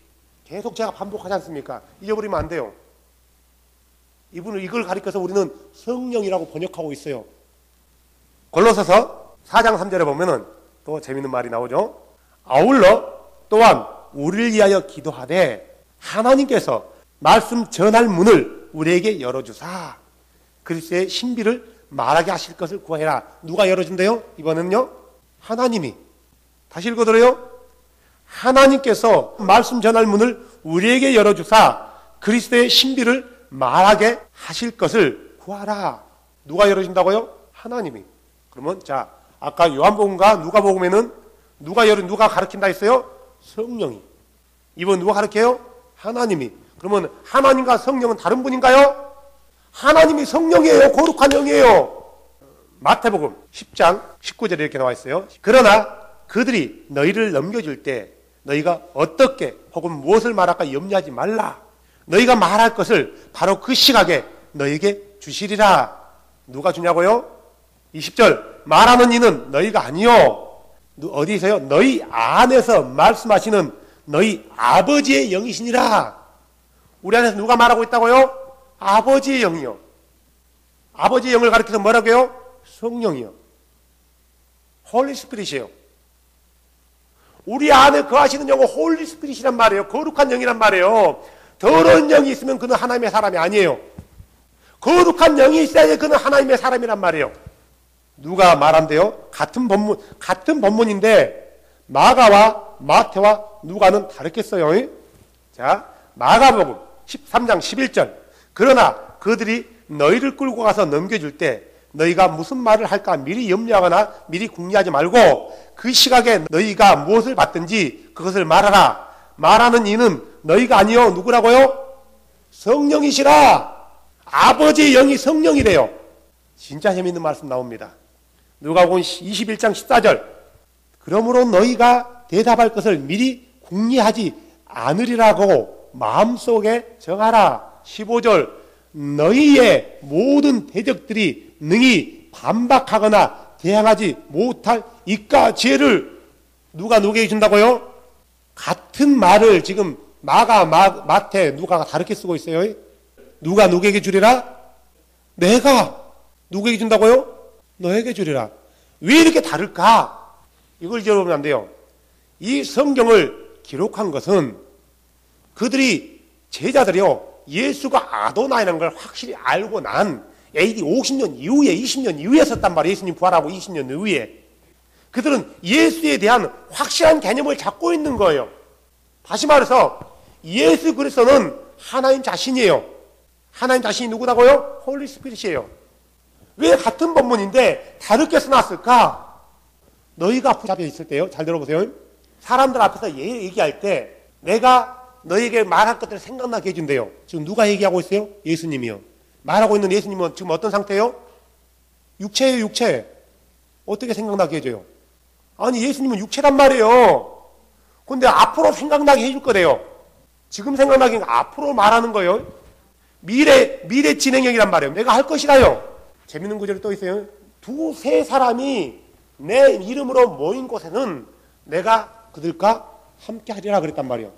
계속 제가 반복하지 않습니까? 잊어버리면 안 돼요. 이걸 가리켜서 우리는 성령이라고 번역하고 있어요. 골로새서 4장 3절에 보면은 또 재밌는 말이 나오죠. 아울러 또한 우리를 위하여 기도하되 하나님께서 말씀 전할 문을 우리에게 열어주사 그리스도의 신비를 말하게 하실 것을 구하라. 누가 열어준대요? 이번엔요? 하나님이. 다시 읽어드려요. 하나님께서 말씀 전할 문을 우리에게 열어주사 그리스도의 신비를 말하게 하실 것을 구하라. 누가 열어준다고요? 하나님이. 그러면 자, 아까 요한복음과 누가복음에는 누가 가르친다 했어요? 성령이. 이번 누가 가르쳐요? 하나님이. 그러면 하나님과 성령은 다른 분인가요? 하나님이 성령이에요. 거룩한 영이에요. 마태복음 10장 19절에 이렇게 나와 있어요. 그러나 그들이 너희를 넘겨줄 때 너희가 어떻게 혹은 무엇을 말할까 염려하지 말라. 너희가 말할 것을 바로 그 시각에 너희에게 주시리라. 누가 주냐고요? 20절 말하는 이는 너희가 아니요. 어디서요? 너희 안에서 말씀하시는 너희 아버지의 영이시니라. 우리 안에서 누가 말하고 있다고요? 아버지의 영이요. 아버지의 영을 가리켜서 뭐라고 해요? 성령이요. 홀리 스피릿이에요. 우리 안에 거하시는 영은 홀리 스피릿이란 말이에요. 거룩한 영이란 말이에요. 더러운 영이 있으면 그는 하나님의 사람이 아니에요. 거룩한 영이 있어야지 그는 하나님의 사람이란 말이에요. 누가 말한대요? 같은 본문인데 마가와 마태와 누가는 다르겠어요. 자, 마가복음 13장 11절. 그러나 그들이 너희를 끌고 가서 넘겨줄 때 너희가 무슨 말을 할까 미리 염려하거나 미리 궁리하지 말고 그 시각에 너희가 무엇을 받든지 그것을 말하라. 말하는 이는 너희가 아니요. 누구라고요? 성령이시라. 아버지의 영이 성령이래요. 진짜 재미있는 말씀 나옵니다. 누가복음 21장 14절. 그러므로 너희가 대답할 것을 미리 궁리하지 않으리라고 마음속에 정하라. 15절 너희의 모든 대적들이 능히 반박하거나 대항하지 못할 이과 지혜를 누가 누구에게 준다고요? 같은 말을 지금 마가, 마태, 누가가 다르게 쓰고 있어요. 누가 누구에게 주리라? 내가 누구에게 준다고요? 너에게 주리라. 왜 이렇게 다를까? 이걸 잊어버리면 안 돼요. 이 성경을 기록한 것은 그들이 제자들이요 예수가 아도나이라는 걸 확실히 알고 난 AD 50년 이후에 20년 이후에 썼단 말이에요. 예수님 부활하고 20년 이후에. 그들은 예수에 대한 확실한 개념을 잡고 있는 거예요. 다시 말해서 예수 그리스도는 하나님 자신이에요. 하나님 자신이 누구다고요? 홀리 스피릿이에요. 왜 같은 본문인데 다르게 써놨을까? 너희가 붙잡혀 있을 때요. 잘 들어보세요. 사람들 앞에서 얘기할 때 내가 너희에게 말할 것들을 생각나게 해준대요. 지금 누가 얘기하고 있어요? 예수님이요. 말하고 있는 예수님은 지금 어떤 상태예요? 육체예요, 육체. 어떻게 생각나게 해줘요? 아니, 예수님은 육체란 말이에요. 근데 앞으로 생각나게 해줄 거래요. 지금 생각나게 앞으로 말하는 거예요. 미래 진행형이란 말이에요. 내가 할 것이라요. 재밌는 구절이 또 있어요. 두세 사람이 내 이름으로 모인 곳에는 내가 그들과 함께 하리라 그랬단 말이에요.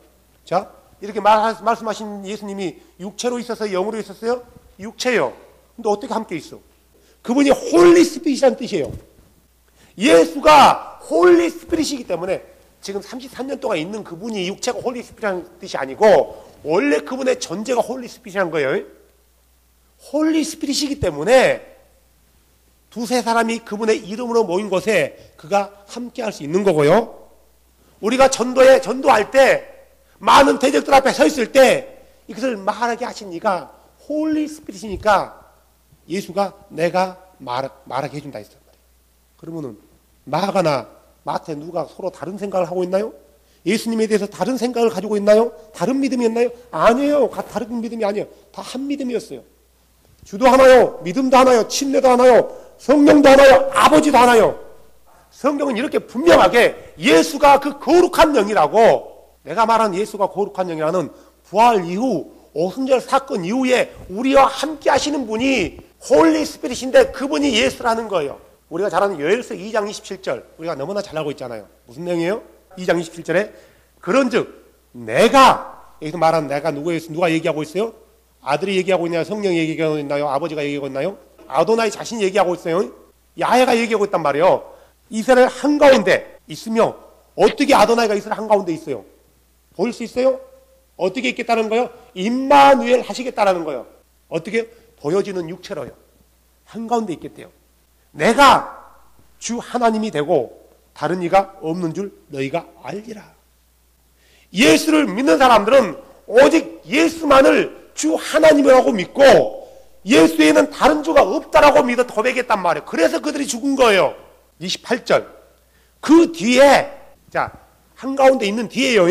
자, 이렇게 말씀하신 예수님이 육체로 있었어요? 영으로 있었어요? 육체요. 근데 어떻게 함께 있어? 그분이 홀리 스피릿이라는 뜻이에요. 예수가 홀리 스피릿이기 때문에 지금 33년 동안 있는 그분이 육체가 홀리 스피릿이라는 뜻이 아니고 원래 그분의 존재가 홀리 스피릿이라는 거예요. 홀리 스피릿이기 때문에 두세 사람이 그분의 이름으로 모인 곳에 그가 함께 할 수 있는 거고요. 우리가 전도할 때 많은 대적들 앞에 서 있을 때 이것을 말하게 하신 이가 홀리 스피릿이니까 예수가 내가 말하게 해준다 했단 말이에요. 그러면은 마가나 마태 누가 서로 다른 생각을 하고 있나요? 예수님에 대해서 다른 생각을 가지고 있나요? 다른 믿음이었나요? 아니에요. 다른 믿음이 아니에요. 다 한 믿음이었어요. 주도 하나요. 믿음도 하나요. 침례도 하나요. 성령도 하나요. 아버지도 하나요. 성경은 이렇게 분명하게 예수가 그 거룩한 영이라고, 내가 말한 예수가 거룩한 영이라는 부활 이후 오순절 사건 이후에 우리와 함께 하시는 분이 홀리 스피릿인데 그분이 예수라는 거예요. 우리가 잘 아는 요엘서 2장 27절 우리가 너무나 잘 알고 있잖아요. 무슨 내용이에요? 2장 27절에 그런즉 내가, 여기서 말하는 내가 누구예요? 누가 얘기하고 있어요? 아들이 얘기하고 있나요? 성령이 얘기하고 있나요? 아버지가 얘기하고 있나요? 아도나이 자신이 얘기하고 있어요. 야훼가 얘기하고 있단 말이에요. 이스라엘 한가운데 있으며 어떻게 아도나이가 이스라엘 한가운데 있어요? 보일 수 있어요? 어떻게 있겠다는 거예요? 임마누엘 하시겠다라는 거예요. 어떻게? 보여지는 육체로요. 한가운데 있겠대요. 내가 주 하나님이 되고 다른 이가 없는 줄 너희가 알리라. 예수를 믿는 사람들은 오직 예수만을 주 하나님이라고 믿고 예수에는 다른 주가 없다라고 믿어 고백했단 말이에요. 그래서 그들이 죽은 거예요. 28절. 그 뒤에, 자, 한가운데 있는 뒤에요.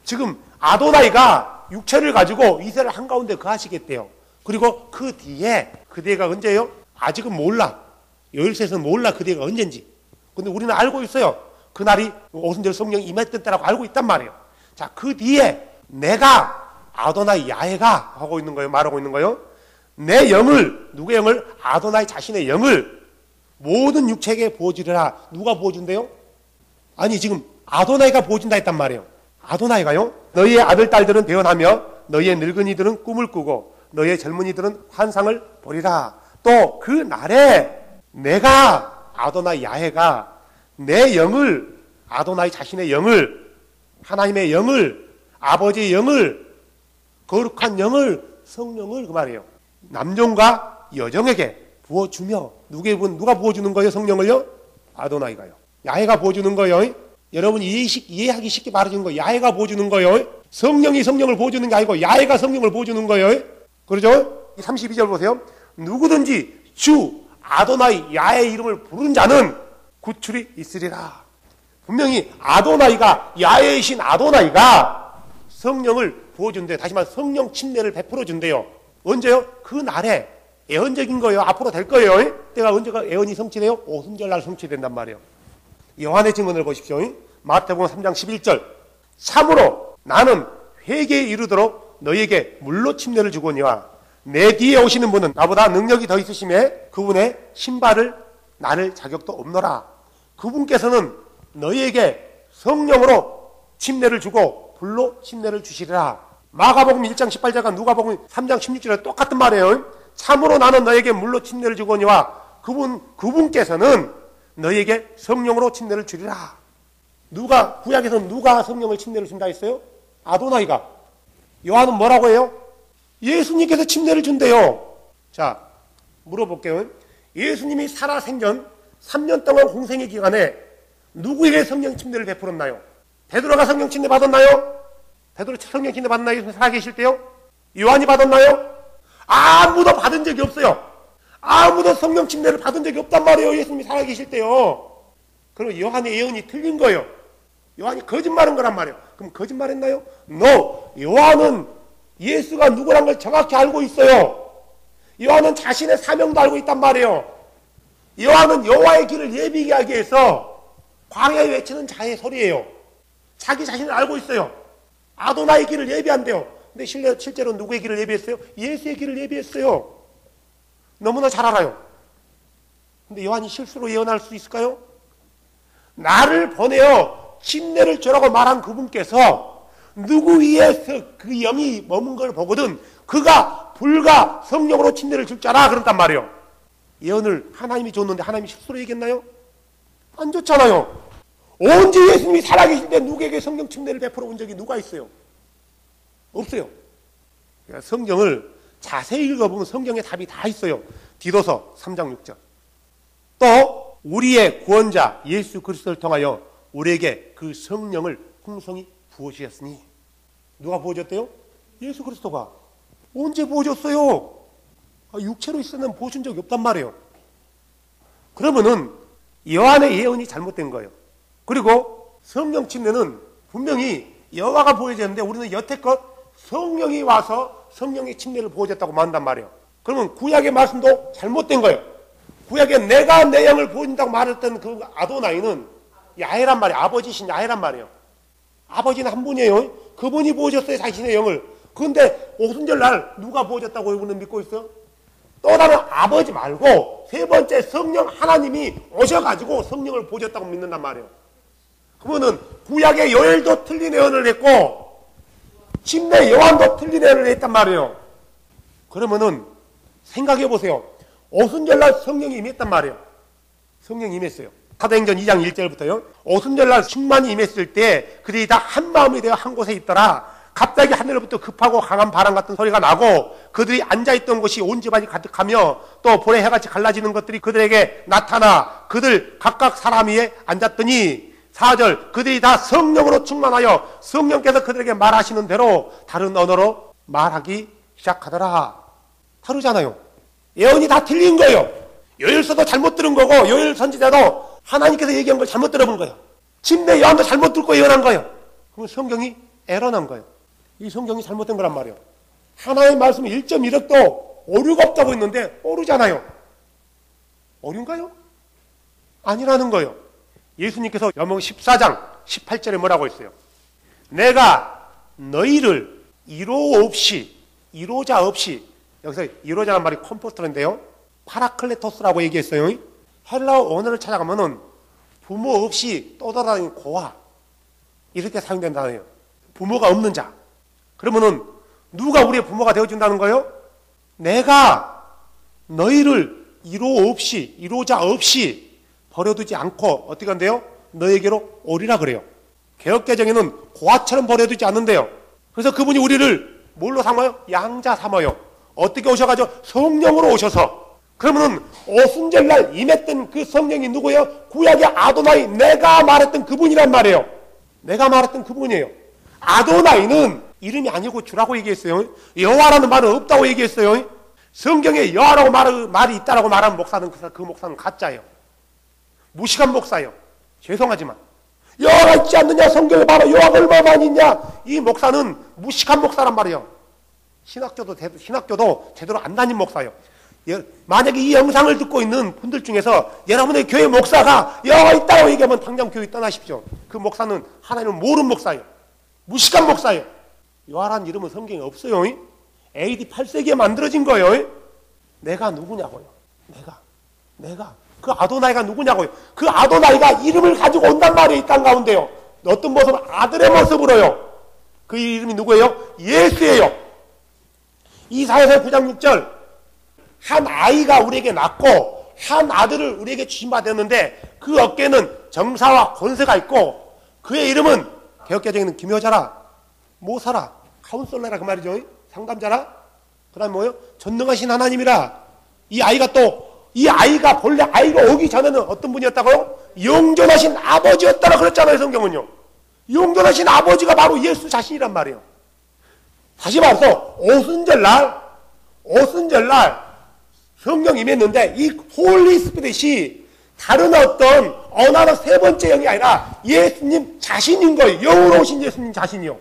지금 아도나이가 육체를 가지고 이스라엘 한가운데 거하시겠대요. 그리고 그 뒤에, 그 뒤가 언제예요? 아직은 몰라. 요일서에서는 몰라 그 뒤가 언젠지. 근데 우리는 알고 있어요. 그날이 오순절 성령이 임했던 때라고 알고 있단 말이에요. 자, 그 뒤에 내가 아도나이 야훼가 하고 있는 거예요. 말하고 있는 거예요. 내 영을, 누구의 영을? 아도나이 자신의 영을 모든 육체에게 부어주리라. 누가 부어준대요? 아니, 지금 아도나이가 부어준다 했단 말이에요. 아도나이가요? 너희의 아들, 딸들은 대언하며 너희의 늙은이들은 꿈을 꾸고 너희의 젊은이들은 환상을 보리라. 또 그 날에 내가 아도나이 야훼가 내 영을, 아도나이 자신의 영을, 하나님의 영을, 아버지의 영을, 거룩한 영을, 성령을 그 말이에요. 남종과 여종에게 부어주며, 누가 부어주는 거예요? 성령을요? 아도나이가요. 야훼가 부어주는 거예요. 여러분 이해하기 쉽게 말해주는 거예요. 야훼가 부어주는 거예요. 성령이 성령을 부어주는 게 아니고 야훼가 성령을 부어주는 거예요. 그러죠? 32절 보세요. 누구든지 주 아도나이 야훼의 이름을 부르는 자는 구출이 있으리라. 분명히 아도나이가, 야훼이신 아도나이가 성령을 부어준대요. 다시 말해 성령 침례를 베풀어 준대요. 언제요? 그 날에. 예언적인 거예요. 앞으로 될 거예요. 때가 언제가 예언이 성취돼요? 오순절날 성취된단 말이에요. 요한의 증언을 보십시오. 마태복음 3장 11절. 참으로 나는 회개에 이르도록 너희에게 물로 침례를 주거니와 내 뒤에 오시는 분은 나보다 능력이 더 있으심에 그분의 신발을 나를 자격도 없노라. 그분께서는 너희에게 성령으로 침례를 주고 불로 침례를 주시리라. 마가복음 1장 18절과 누가복음 3장 16절에 똑같은 말이에요. 참으로 나는 너에게 물로 침례를 주거니와 그분께서는 너희에게 성령으로 침례를 주리라. 구약에서는 누가 성령을 침례를 준다 했어요? 아도나이가. 요한은 뭐라고 해요? 예수님께서 침례를 준대요. 자, 물어볼게요. 예수님이 살아생전 3년 동안 공생의 기간에 누구에게 성령 침례를 베풀었나요? 베드로가 성령 침례 받았나요? 베드로 성령 침례 받았나요? 예수님 살아계실 때요? 요한이 받았나요? 아무도 받은 적이 없어요. 아무도 성령 침례를 받은 적이 없단 말이에요. 예수님이 살아계실 때요. 그럼 요한의 예언이 틀린 거예요. 요한이 거짓말한 거란 말이에요. 그럼 거짓말했나요? No. 요한은 예수가 누구란 걸 정확히 알고 있어요. 요한은 자신의 사명도 알고 있단 말이에요. 요한은 여호와의 길을 예비하게 하기 위해서 광야에 외치는 자의 소리예요. 자기 자신을 알고 있어요. 아도나의 길을 예비한대요. 근데 실제로 누구의 길을 예비했어요? 예수의 길을 예비했어요. 너무나 잘 알아요. 근데 요한이 실수로 예언할 수 있을까요? 나를 보내어 침례를 주라고 말한 그분께서 누구 위에서 그 영이 머문 걸 보거든 그가 불과 성령으로 침례를 줄 자라 그랬단 말이에요. 예언을 하나님이 줬는데 하나님이 실수로 얘기했나요? 안 줬잖아요. 언제 예수님이 살아계실 때 누구에게 성령 침례를 베풀어 온 적이 누가 있어요? 없어요. 그러니까 성경을 자세히 읽어보면 성경에 답이 다 있어요. 디도서 3장 6절. 또 우리의 구원자 예수 그리스도를 통하여 우리에게 그 성령을 풍성히 부어주셨으니. 누가 부어줬대요? 예수 그리스도가. 언제 부어줬어요? 육체로 있으면 부어준 적이 없단 말이에요. 그러면은 요한의 예언이 잘못된 거예요. 그리고 성령 침례는 분명히 여호와가 부어줬는데 우리는 여태껏 성령이 와서 성령의 침례를 부어줬다고 말한단 말이에요. 그러면 구약의 말씀도 잘못된 거예요. 구약에 내가 내 영을 부어준다고 말했던 그 아도나이는 야훼란 말이에요. 아버지신 야훼란 말이에요. 아버지는 한 분이에요. 그분이 부어줬어요, 자신의 영을. 그런데 오순절날 누가 부어줬다고 우리는 믿고 있어요? 또 다른 아버지 말고 세 번째 성령 하나님이 오셔가지고 성령을 부어줬다고 믿는단 말이에요. 그러면은 구약의 요엘도 틀린 예언을 했고 침례 요한도 틀린 예언을 했단 말이에요. 그러면은 생각해 보세요. 오순절날 성령이 임했단 말이에요. 성령이 임했어요. 사도행전 2장 1절부터요. 오순절날 충만이 임했을 때 그들이 다 한 마음이 되어 한 곳에 있더라. 갑자기 하늘로부터 급하고 강한 바람 같은 소리가 나고 그들이 앉아있던 곳이 온 집안이 가득하며 또 볼에 해같이 갈라지는 것들이 그들에게 나타나 그들 각각 사람 위에 앉았더니 4절 그들이 다 성령으로 충만하여 성령께서 그들에게 말하시는 대로 다른 언어로 말하기 시작하더라. 다르잖아요. 예언이 다 틀린 거예요. 요엘서도 잘못 들은 거고 요엘 선지자도 하나님께서 얘기한 걸 잘못 들어본 거예요. 침례 요한도 잘못 듣고 예언한 거예요. 그럼 성경이 에러난 거예요. 이 성경이 잘못된 거란 말이에요. 하나의 말씀 1.1억도 오류가 없다고 했는데 오류잖아요. 오류인가요? 아니라는 거예요. 예수님께서 요한복음 14장 18절에 뭐라고 했어요? 내가 너희를 이로자 없이 여기서 이로자란 말이 컴포스터인데요. 파라클레토스라고 얘기했어요. 헬라어 원어를 찾아가면은 부모 없이 떠돌아다니는 고아 이렇게 사용된다네요. 부모가 없는 자. 그러면은 누가 우리의 부모가 되어준다는 거예요? 내가 너희를 이로자 없이 버려두지 않고 어떻게 한대요? 너에게로 오리라 그래요. 개역개정에는 고아처럼 버려두지 않는데요. 그래서 그분이 우리를 뭘로 삼아요? 양자 삼아요. 어떻게 오셔가지고 성령으로 오셔서. 그러면은 오순절날 임했던 그 성령이 누구예요? 구약의 아도나이, 내가 말했던 그분이란 말이에요. 내가 말했던 그분이에요. 아도나이는 이름이 아니고 주라고 얘기했어요. 여호와라는 말은 없다고 얘기했어요. 성경에 여호와라고 말이 있다라고 말하는 목사는 그 목사는 가짜예요. 무식한 목사예요. 죄송하지만 여호와가 있지 않느냐? 성경에 봐라. 여호와가 얼마나 많이 있냐? 이 목사는 무식한 목사란 말이에요. 신학교도 제대로 안 다닌 목사예요. 만약에 이 영상을 듣고 있는 분들 중에서 여러분의 교회 목사가 여호와 있다고 얘기하면 당장 교회 떠나십시오. 그 목사는 하나님을 모르는 목사예요. 무식한 목사예요. 요한이라는 이름은 성경에 없어요. AD 8세기에 만들어진 거예요. 내가 누구냐고요. 내가. 그 아도나이가 누구냐고요. 그 아도나이가 이름을 가지고 온단 말이에요. 이 땅 가운데요. 어떤 모습? 아들의 모습으로요. 그 이름이 누구예요? 예수예요. 이사야서 9장 6절 한 아이가 우리에게 낳고 한 아들을 우리에게 주신받았는데 그 어깨에는 정사와 권세가 있고 그의 이름은 개역개정에는 기묘자라, 모사라, 카운슬러라 그 말이죠. 상담자라. 그 다음에 뭐예요? 전능하신 하나님이라. 이 아이가 본래 아이가 오기 전에는 어떤 분이었다고요? 영존하신 아버지였다라 그랬잖아요. 성경은요. 영존하신 아버지가 바로 예수 자신이란 말이에요. 다시 말해서 오순절날 성경 임했는데 이 홀리 스피릿이 다른 어떤 어느 하나 세 번째 영이 아니라 예수님 자신인 거예요. 영으로 오신 예수님 자신이요.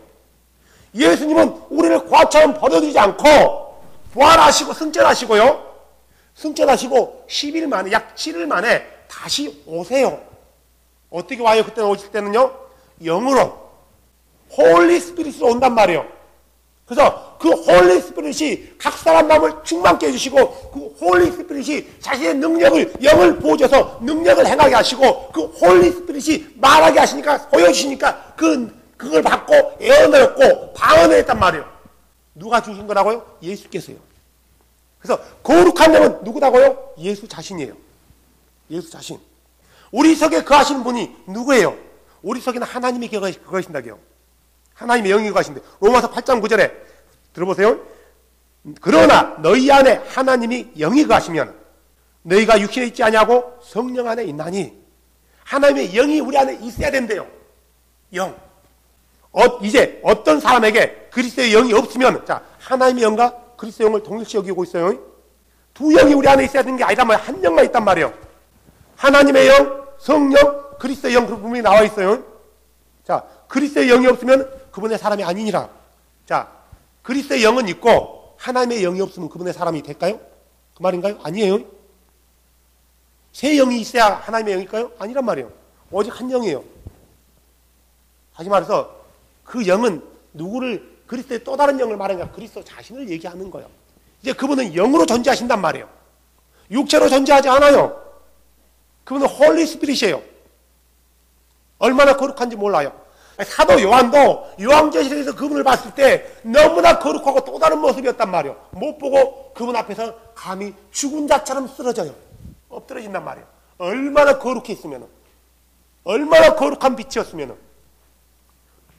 예수님은 우리를 과처럼 버려두지 않고 부활하시고 승천하시고요. 승천하시고 10일 만에 약 7일 만에 다시 오세요. 어떻게 와요? 그때 오실 때는요. 영으로 홀리 스피릿으로 온단 말이에요. 그래서 그 홀리 스피릿이 각 사람 마음을 충만케 해주시고 그 홀리 스피릿이 자신의 능력을 영을 보여줘서 능력을 행하게 하시고 그 홀리 스피릿이 말하게 하시니까 보여주시니까 그걸 받고 애언하였고 방언했단 말이에요. 누가 주신 거라고요? 예수께서요. 그래서 거룩한 영은 누구다고요? 예수 자신이에요. 예수 자신. 우리 속에 거하시는 분이 누구예요? 우리 속에는 하나님이 거하신다고요. 하나님의 영이 거하신대. 로마서 8장 9절에 들어보세요. 그러나 너희 안에 하나님이 영이 거하시면 너희가 육신에 있지 아니하고 성령 안에 있나니. 하나님의 영이 우리 안에 있어야 된대요. 영. 이제 어떤 사람에게 그리스도의 영이 없으면 자 하나님의 영과 그리스도의 영을 동일시 여기고 있어요. 두 영이 우리 안에 있어야 되는 게 아니라 한 영만 있단 말이에요. 하나님의 영, 성령, 그리스도의 영 그 부분이 나와 있어요. 자 그리스도의 영이 없으면 그분의 사람이 아니니라. 자 그리스도의 영은 있고 하나님의 영이 없으면 그분의 사람이 될까요? 그 말인가요? 아니에요. 세 영이 있어야 하나님의 영일까요? 아니란 말이에요. 오직 한 영이에요. 다시 말해서 그 영은 누구를 그리스도의 또 다른 영을 말하니까 그리스도 자신을 얘기하는 거예요. 이제 그분은 영으로 존재하신단 말이에요. 육체로 존재하지 않아요. 그분은 홀리 스피릿이에요. 얼마나 거룩한지 몰라요. 사도 요한도 요한계시록에서 그분을 봤을 때 너무나 거룩하고 또 다른 모습이었단 말이에요. 못 보고 그분 앞에서 감히 죽은 자처럼 쓰러져요. 엎드러진단 말이에요. 얼마나 거룩했으면, 얼마나 거룩한 빛이었으면.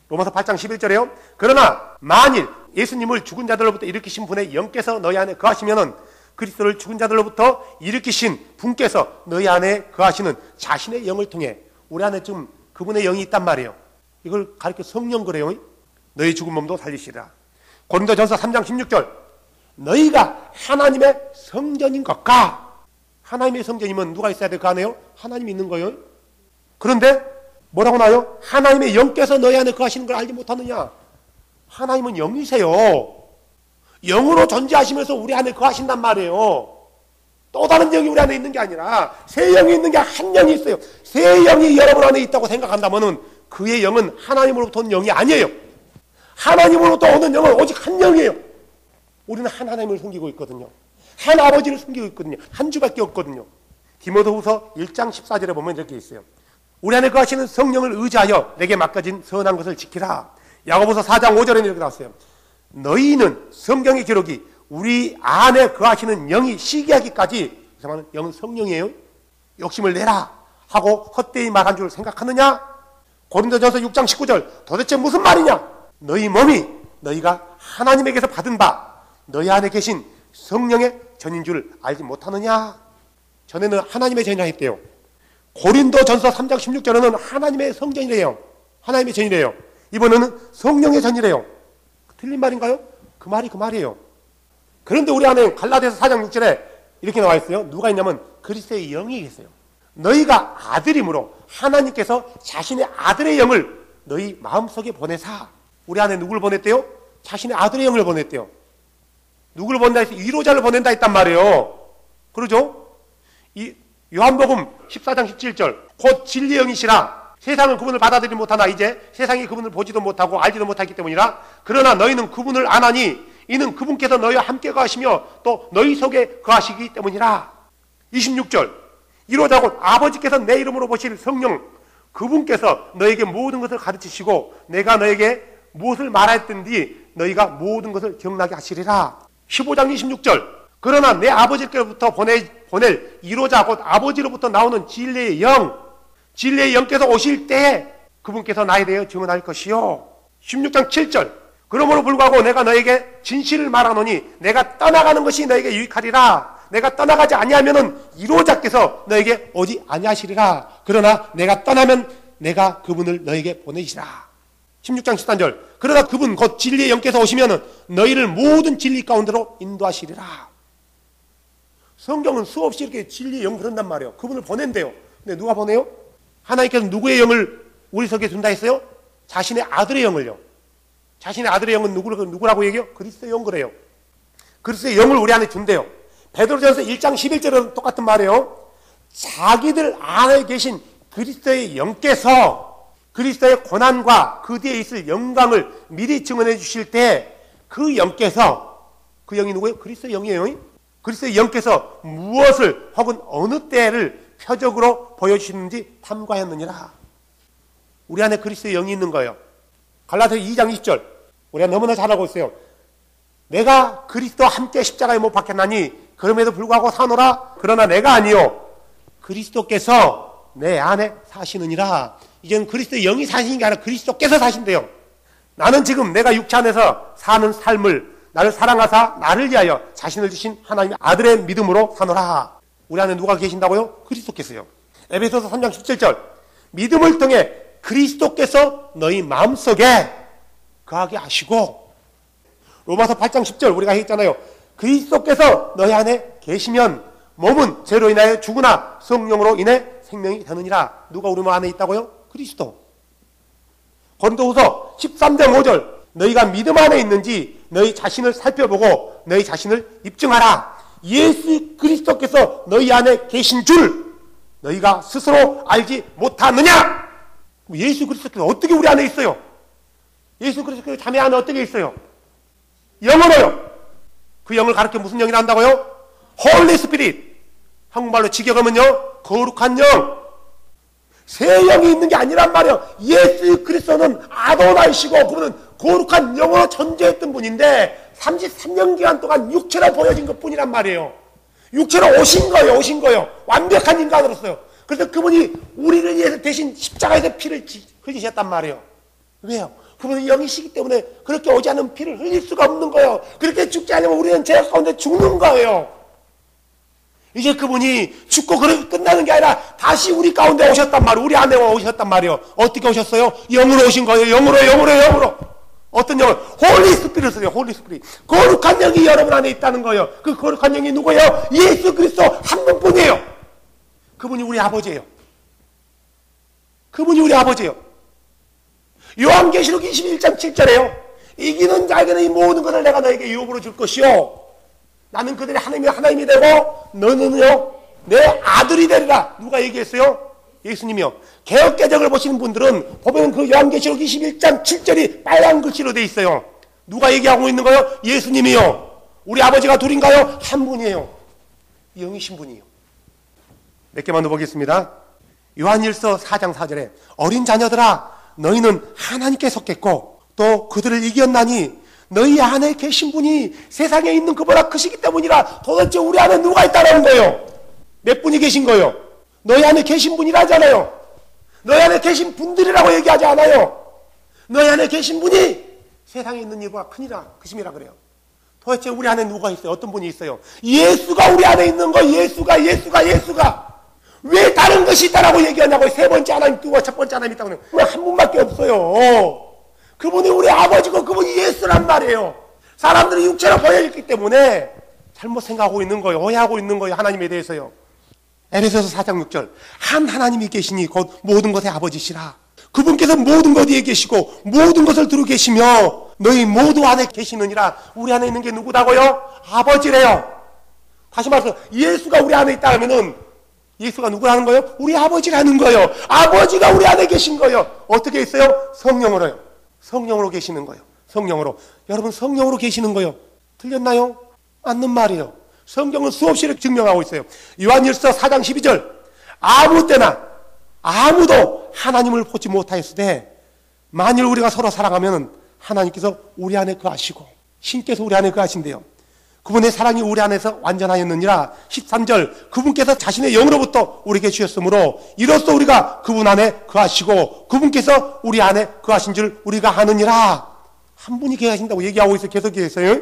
로마서 8장 11절에요. 그러나 만일 예수님을 죽은 자들로부터 일으키신 분의 영께서 너희 안에 거하시면은 그리스도를 죽은 자들로부터 일으키신 분께서 너희 안에 거하시는 자신의 영을 통해 우리 안에 지금 그분의 영이 있단 말이에요. 이걸 가르쳐 성령 그래요. 너희 죽은 몸도 살리시라. 고린도전서 3장 16절 너희가 하나님의 성전인 것과. 하나님의 성전이면 누가 있어야 돼? 그 안에요? 하나님이 있는 거예요. 그런데 뭐라고 나와요? 하나님의 영께서 너희 안에 거하시는 걸 알지 못하느냐? 하나님은 영이세요. 영으로 존재하시면서 우리 안에 거하신단 말이에요. 또 다른 영이 우리 안에 있는 게 아니라 세 영이 있는 게 한 영이 있어요. 세 영이 여러분 안에 있다고 생각한다면은 그의 영은 하나님으로부터 온 영이 아니에요. 하나님으로부터 오는 영은 오직 한 영이에요. 우리는 한 하나님을 섬기고 있거든요. 한 아버지를 섬기고 있거든요. 한 주밖에 없거든요. 디모데후서 1장 14절에 보면 이렇게 있어요. 우리 안에 거하시는 성령을 의지하여 내게 맡겨진 선한 것을 지키라. 야고보서 4장 5절에는 이렇게 나왔어요. 너희는 성경의 기록이 우리 안에 거하시는 영이 시기하기까지, 그 말은 영은 성령이에요. 욕심을 내라 하고 헛되이 말한 줄 생각하느냐? 고린도전서 6장 19절 도대체 무슨 말이냐? 너희 몸이 너희가 하나님에게서 받은 바 너희 안에 계신 성령의 전인 줄 알지 못하느냐? 전에는 하나님의 전이라 했대요. 고린도전서 3장 16절에는 하나님의 성전이래요. 하나님의 전이래요. 이번에는 성령의 전이래요. 틀린 말인가요? 그 말이 그 말이에요. 그런데 우리 안에 갈라디아서 4장 6절에 이렇게 나와 있어요. 누가 있냐면 그리스도의 영이 계세요. 너희가 아들이므로 하나님께서 자신의 아들의 영을 너희 마음속에 보내사. 우리 안에 누굴 보냈대요? 자신의 아들의 영을 보냈대요. 누굴 보낸다 해서 위로자를 보낸다 했단 말이에요. 그러죠? 이 요한복음 14장 17절 곧 진리의 영이시라 세상은 그분을 받아들이지 못하나 이제 세상이 그분을 보지도 못하고 알지도 못하기 때문이라. 그러나 너희는 그분을 아나니 이는 그분께서 너희와 함께 거하시며 또 너희 속에 거하시기 때문이라. 26절 이로자 곧 아버지께서 내 이름으로 보실 성령 그분께서 너에게 모든 것을 가르치시고 내가 너에게 무엇을 말했든지 너희가 모든 것을 기억나게 하시리라. 15장 26절 그러나 내 아버지께로부터 보낼 이로자 곧 아버지로부터 나오는 진리의 영 진리의 영께서 오실 때에 그분께서 나에 대해 증언할 것이요. 16장 7절 그러므로 불구하고 내가 너에게 진실을 말하노니 내가 떠나가는 것이 너에게 유익하리라. 내가 떠나가지 아니하면은 이로자께서 너에게 오지 아니하시리라. 그러나 내가 떠나면 내가 그분을 너에게 보내시라. 16장 13절 그러나 그분 곧 진리의 영께서 오시면은 너희를 모든 진리 가운데로 인도하시리라. 성경은 수없이 이렇게 진리의 영 그런단 말이에요. 그분을 보낸대요. 근데 누가 보내요? 하나님께서 누구의 영을 우리 속에 둔다 했어요? 자신의 아들의 영을요. 자신의 아들의 영은 누구라고 얘기해요? 그리스도의 영 그래요. 그리스도의 영을 우리 안에 준대요. 베드로전서 1장 11절은 똑같은 말이에요. 자기들 안에 계신 그리스도의 영께서 그리스도의 고난과 그 뒤에 있을 영광을 미리 증언해 주실 때 그 영께서 그 영이 누구예요? 그리스도의 영이에요. 그리스도의 영께서 무엇을 혹은 어느 때를 표적으로 보여주시는지 탐구하였느니라. 우리 안에 그리스도의 영이 있는 거예요. 갈라디아 2장 20절 우리가 너무나 잘 알고 있어요. 내가 그리스도와 함께 십자가에 못 박혔나니 그럼에도 불구하고 사노라. 그러나 내가 아니요 그리스도께서 내 안에 사시느니라. 이제는 그리스도의 영이 사시는 게 아니라 그리스도께서 사신대요. 나는 지금 내가 육체 안에서 사는 삶을 나를 사랑하사 나를 위하여 자신을 주신 하나님의 아들의 믿음으로 사노라. 우리 안에 누가 계신다고요? 그리스도께서요. 에베소서 3장 17절 믿음을 통해 그리스도께서 너희 마음속에 거하게 하시고 로마서 8장 10절 우리가 했잖아요. 그리스도께서 너희 안에 계시면 몸은 죄로 인하여 죽으나 성령으로 인해 생명이 되느니라. 누가 우리 안에 있다고요? 그리스도. 고린도후서 13장 5절 너희가 믿음 안에 있는지 너희 자신을 살펴보고 너희 자신을 입증하라. 예수 그리스도께서 너희 안에 계신 줄 너희가 스스로 알지 못하느냐? 예수 그리스도께서 어떻게 우리 안에 있어요? 예수 그리스도께서 자매 안에 어떻게 있어요? 영으로요. 그 영을 가르쳐 무슨 영이라 한다고요? 홀리 스피릿. 한국말로 직역하면요 거룩한 영. 새 영이 있는 게 아니란 말이에요. 예수 그리스도는 아도나이시고 그분은 거룩한 영으로 존재했던 분인데 33년 기간 동안 육체로 보여진 것뿐이란 말이에요. 육체로 오신 거예요. 완벽한 인간으로서요. 그래서 그분이 우리를 위해서 대신 십자가에서 피를 흘리셨단 말이에요. 왜요? 그분은 영이시기 때문에 그렇게 오지 않은 피를 흘릴 수가 없는 거예요. 그렇게 죽지 않으면 우리는 죄 가운데 죽는 거예요. 이제 그분이 죽고 그렇게 끝나는 게 아니라 다시 우리 가운데 오셨단 말이에요. 우리 안에 오셨단 말이에요. 어떻게 오셨어요? 영으로 오신 거예요. 영으로. 어떤 영을? 홀리 스피릿이에요. 홀리 스피릿. 거룩한 영이 여러분 안에 있다는 거예요. 그 거룩한 영이 누구예요? 예수 그리스도 한 분뿐이에요. 그분이 우리 아버지예요. 요한계시록 21장 7절에요. 이기는 자에게는 이 모든 것을 내가 너에게 유업으로 줄 것이요. 나는 그들의 하나님이 되고 너는요 내 아들이 되리라. 누가 얘기했어요? 예수님이요. 개역개정을 보시는 분들은 보면 그 요한계시록 21장 7절이 빨간 글씨로 돼 있어요. 누가 얘기하고 있는 거예요? 예수님이요. 우리 아버지가 둘인가요? 한 분이에요. 영이신 분이에요. 몇 개만 더 보겠습니다. 요한일서 4장 4절에 어린 자녀들아 너희는 하나님께 속했고 또 그들을 이겼나니 너희 안에 계신 분이 세상에 있는 그보다 크시기 때문이라. 도대체 우리 안에 누가 있다는 거예요? 몇 분이 계신 거예요? 너희 안에 계신 분이라잖아요. 너희 안에 계신 분들이라고 얘기하지 않아요. 너희 안에 계신 분이 세상에 있는 이보다 크심이라 그래요. 도대체 우리 안에 누가 있어요? 어떤 분이 있어요? 예수가 우리 안에 있는 거. 예수가 왜 다른 것이 있다라고 얘기하냐고. 세 번째 하나님 있고 첫 번째 하나님 있다고. 왜 한 분밖에 없어요? 그분이 우리 아버지고 그분이 예수란 말이에요. 사람들이 육체로 보여있기 때문에 잘못 생각하고 있는 거예요. 오해하고 있는 거예요. 하나님에 대해서요. 에베소서 4장 6절 한 하나님이 계시니 곧 모든 것의 아버지시라. 그분께서 모든 것 위에 계시고 모든 것을 두루 계시며 너희 모두 안에 계시느니라. 우리 안에 있는 게 누구다고요? 아버지래요. 다시 말해서 예수가 우리 안에 있다 하면은 예수가 누구라는 거예요? 우리 아버지라는 거예요. 아버지가 우리 안에 계신 거예요. 어떻게 있어요? 성령으로요. 성령으로 계시는 거예요. 성령으로. 여러분 성령으로 계시는 거예요. 틀렸나요? 맞는 말이에요. 성경은 수없이 증명하고 있어요. 요한일서 4장 12절 아무 때나 아무도 하나님을 보지 못하였을 때 만일 우리가 서로 사랑하면 하나님께서 우리 안에 거하시고 신께서 우리 안에 거하신대요. 그분의 사랑이 우리 안에서 완전하였느니라. 13절 그분께서 자신의 영으로부터 우리에게 주셨으므로 이로써 우리가 그분 안에 거하시고 그분께서 우리 안에 거하신 줄 우리가 아느니라. 한 분이 거하신다고 얘기하고 있어요. 계속 얘기했어요.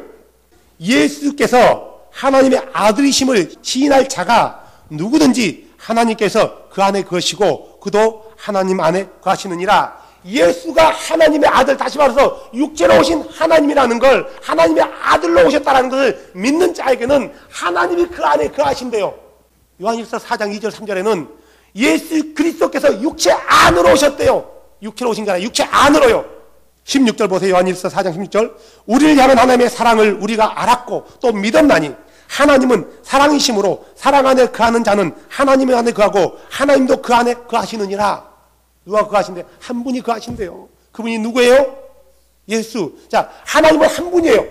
예수께서 하나님의 아들이심을 시인할 자가 누구든지 하나님께서 그 안에 거하시고 그도 하나님 안에 거하시느니라. 예수가 하나님의 아들, 다시 말해서 육체로 오신 하나님이라는 걸, 하나님의 아들로 오셨다는 것을 믿는 자에게는 하나님이 그 안에 거하신대요. 요한일서 4장 2절 3절에는 예수 그리스도께서 육체 안으로 오셨대요. 육체로 오신 게 아니라 육체 안으로요. 16절 보세요. 요한일서 4장 16절 우리를 향한 하나님의 사랑을 우리가 알았고 또 믿었나니 하나님은 사랑이심으로 사랑 안에 거하는 자는 하나님 안에 거하고 하나님도 그 안에 거하시느니라. 누가 거하신대요? 한 분이 거하신대요. 그분이 누구예요? 예수. 자, 하나님은 한 분이에요.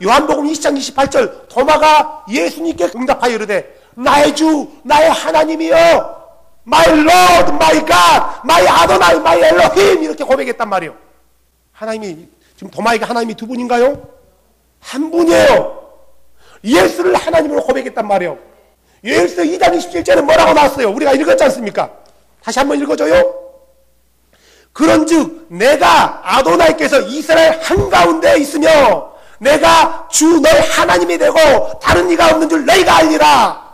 요한복음 20장 28절 도마가 예수님께 응답하여 이르되 나의 주 나의 하나님이여 My Lord, My God, My Adonai, My Elohim 이렇게 고백했단 말이에요. 하나님이 지금 도마에게 하나님이 두 분인가요? 한 분이에요. 예수를 하나님으로 고백했단 말이에요. 예수 2장 27절에 뭐라고 나왔어요? 우리가 읽었지 않습니까? 다시 한번 읽어줘요. 그런즉 내가 아도나이께서 이스라엘 한가운데 있으며 내가 주 너의 하나님이 되고 다른 이가 없는 줄 너희가 알리라.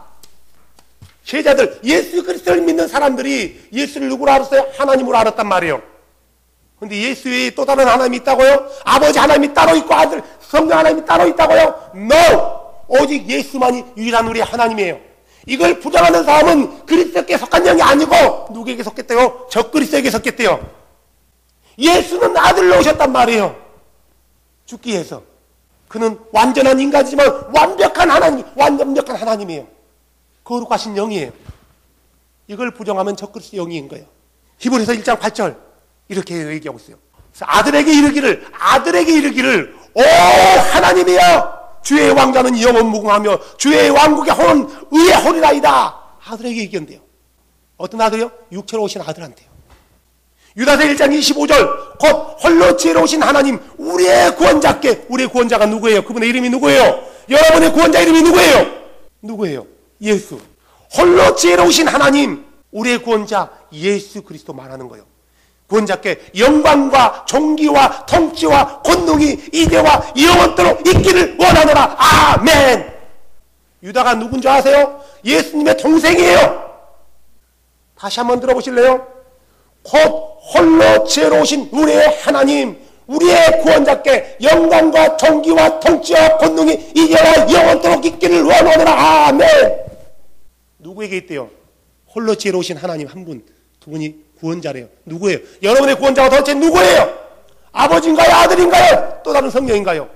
제자들 예수 그리스도를 믿는 사람들이 예수를 누구로 알았어요? 하나님으로 알았단 말이에요. 근데 예수 외에 또 다른 하나님이 있다고요? 아버지 하나님이 따로 있고 아들 성령 하나님이 따로 있다고요? No! 오직 예수만이 유일한 우리 하나님이에요. 이걸 부정하는 사람은 그리스도께 속한 영이 아니고 누구에게 속했대요? 적그리스도에게 속했대요. 예수는 아들로 오셨단 말이에요. 죽기 위해서. 그는 완전한 인간이지만 완벽한 하나님이에요. 거룩하신 영이에요. 이걸 부정하면 적그리스도 영인 거예요. 히브리서 1장 8절 이렇게 얘기하고 있어요. 아들에게 이르기를 오 하나님이여 주의 왕자는 영원 무궁하며 주의 왕국의 혼은 의의 혼이라이다. 아들에게 얘기한대요. 어떤 아들이요? 육체로 오신 아들한테요. 유다서 1장 25절 곧 홀로 지혜로우신 하나님 우리의 구원자께 우리의 구원자가 누구예요? 그분의 이름이 누구예요? 여러분의 구원자 이름이 누구예요? 예수. 홀로 지혜로우신 하나님 우리의 구원자 예수 그리스도 말하는 거예요. 구원자께 영광과 존귀와 통치와 권능이 이제와 영원토록 있기를 원하노라. 아멘. 유다가 누군지 아세요? 예수님의 동생이에요. 다시 한번 들어보실래요? 곧 홀로 지혜로우신 우리의 하나님 우리의 구원자께 영광과 존귀와 통치와 권능이 이제와 영원토록 있기를 원하노라. 아멘. 누구에게 있대요? 홀로 지혜로우신 하나님 한 분, 두 분이 구원자래요. 누구예요? 여러분의 구원자가 도대체 누구예요? 아버지인가요? 아들인가요? 또 다른 성령인가요?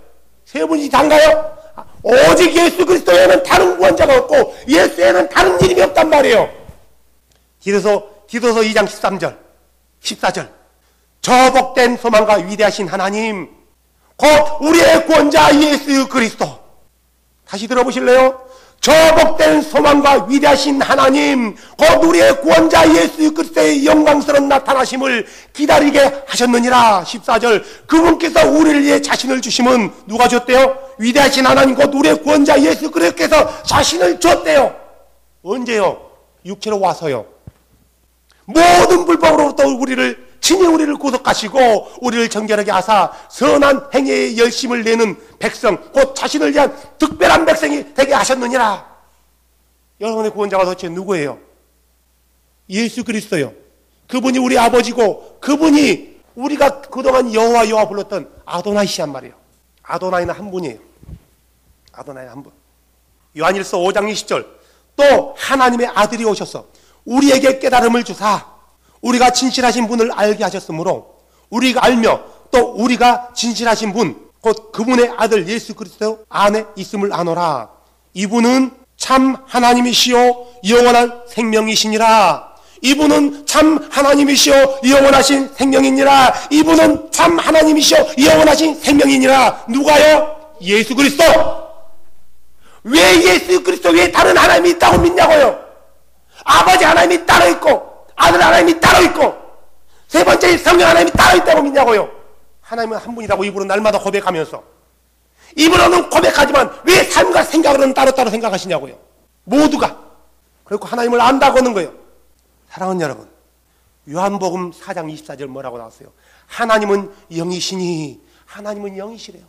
세 분이 단가요? 오직 예수 그리스도에는 다른 구원자가 없고 예수에는 다른 이름이 없단 말이에요. 디도서 2장 13절 14절 저 복된 소망과 위대하신 하나님 곧 우리의 구원자 예수 그리스도. 다시 들어보실래요? 저 복된 소망과 위대하신 하나님 곧 우리의 구원자 예수 그리스도의 영광스러운 나타나심을 기다리게 하셨느니라. 14절 그분께서 우리를 위해 자신을 주심은 누가 줬대요? 위대하신 하나님 곧 우리의 구원자 예수 그리스도께서 자신을 줬대요. 언제요? 육체로 와서요. 모든 불법으로부터 친히 우리를 구속하시고 우리를 정결하게 하사 선한 행위에 열심을 내는 백성 곧 자신을 위한 특별한 백성이 되게 하셨느니라. 여러분의 구원자가 도대체 누구예요? 예수 그리스도요. 그분이 우리 아버지고 그분이 우리가 그동안 여호와 불렀던 아도나이시란 말이에요. 아도나이는 한 분이에요. 아도나이는 한 분. 요한일서 5장 20절 또 하나님의 아들이 오셔서 우리에게 깨달음을 주사 우리가 진실하신 분을 알게 하셨으므로 우리가 알며 또 우리가 진실하신 분 곧 그분의 아들 예수 그리스도 안에 있음을 아노라. 이분은 참 하나님이시요 영원한 생명이시니라. 이분은 참 하나님이시요 영원하신 생명이니라. 이분은 참 하나님이시요 영원하신 생명이니라. 누가요? 예수 그리스도. 왜 예수 그리스도 외에 다른 하나님이 있다고 믿냐고요? 아버지 하나님이 따로 있고 아들 하나님이 따로 있고 세 번째 성령 하나님이 따로 있다고 믿냐고요? 하나님은 한 분이라고 입으로 날마다 고백하면서 입으로는 고백하지만 왜 삶과 생각으로는 따로따로 생각하시냐고요? 모두가. 그리고 하나님을 안다고 하는 거예요. 사랑하는 여러분, 요한복음 4장 24절 뭐라고 나왔어요? 하나님은 영이시니 하나님은 영이시래요.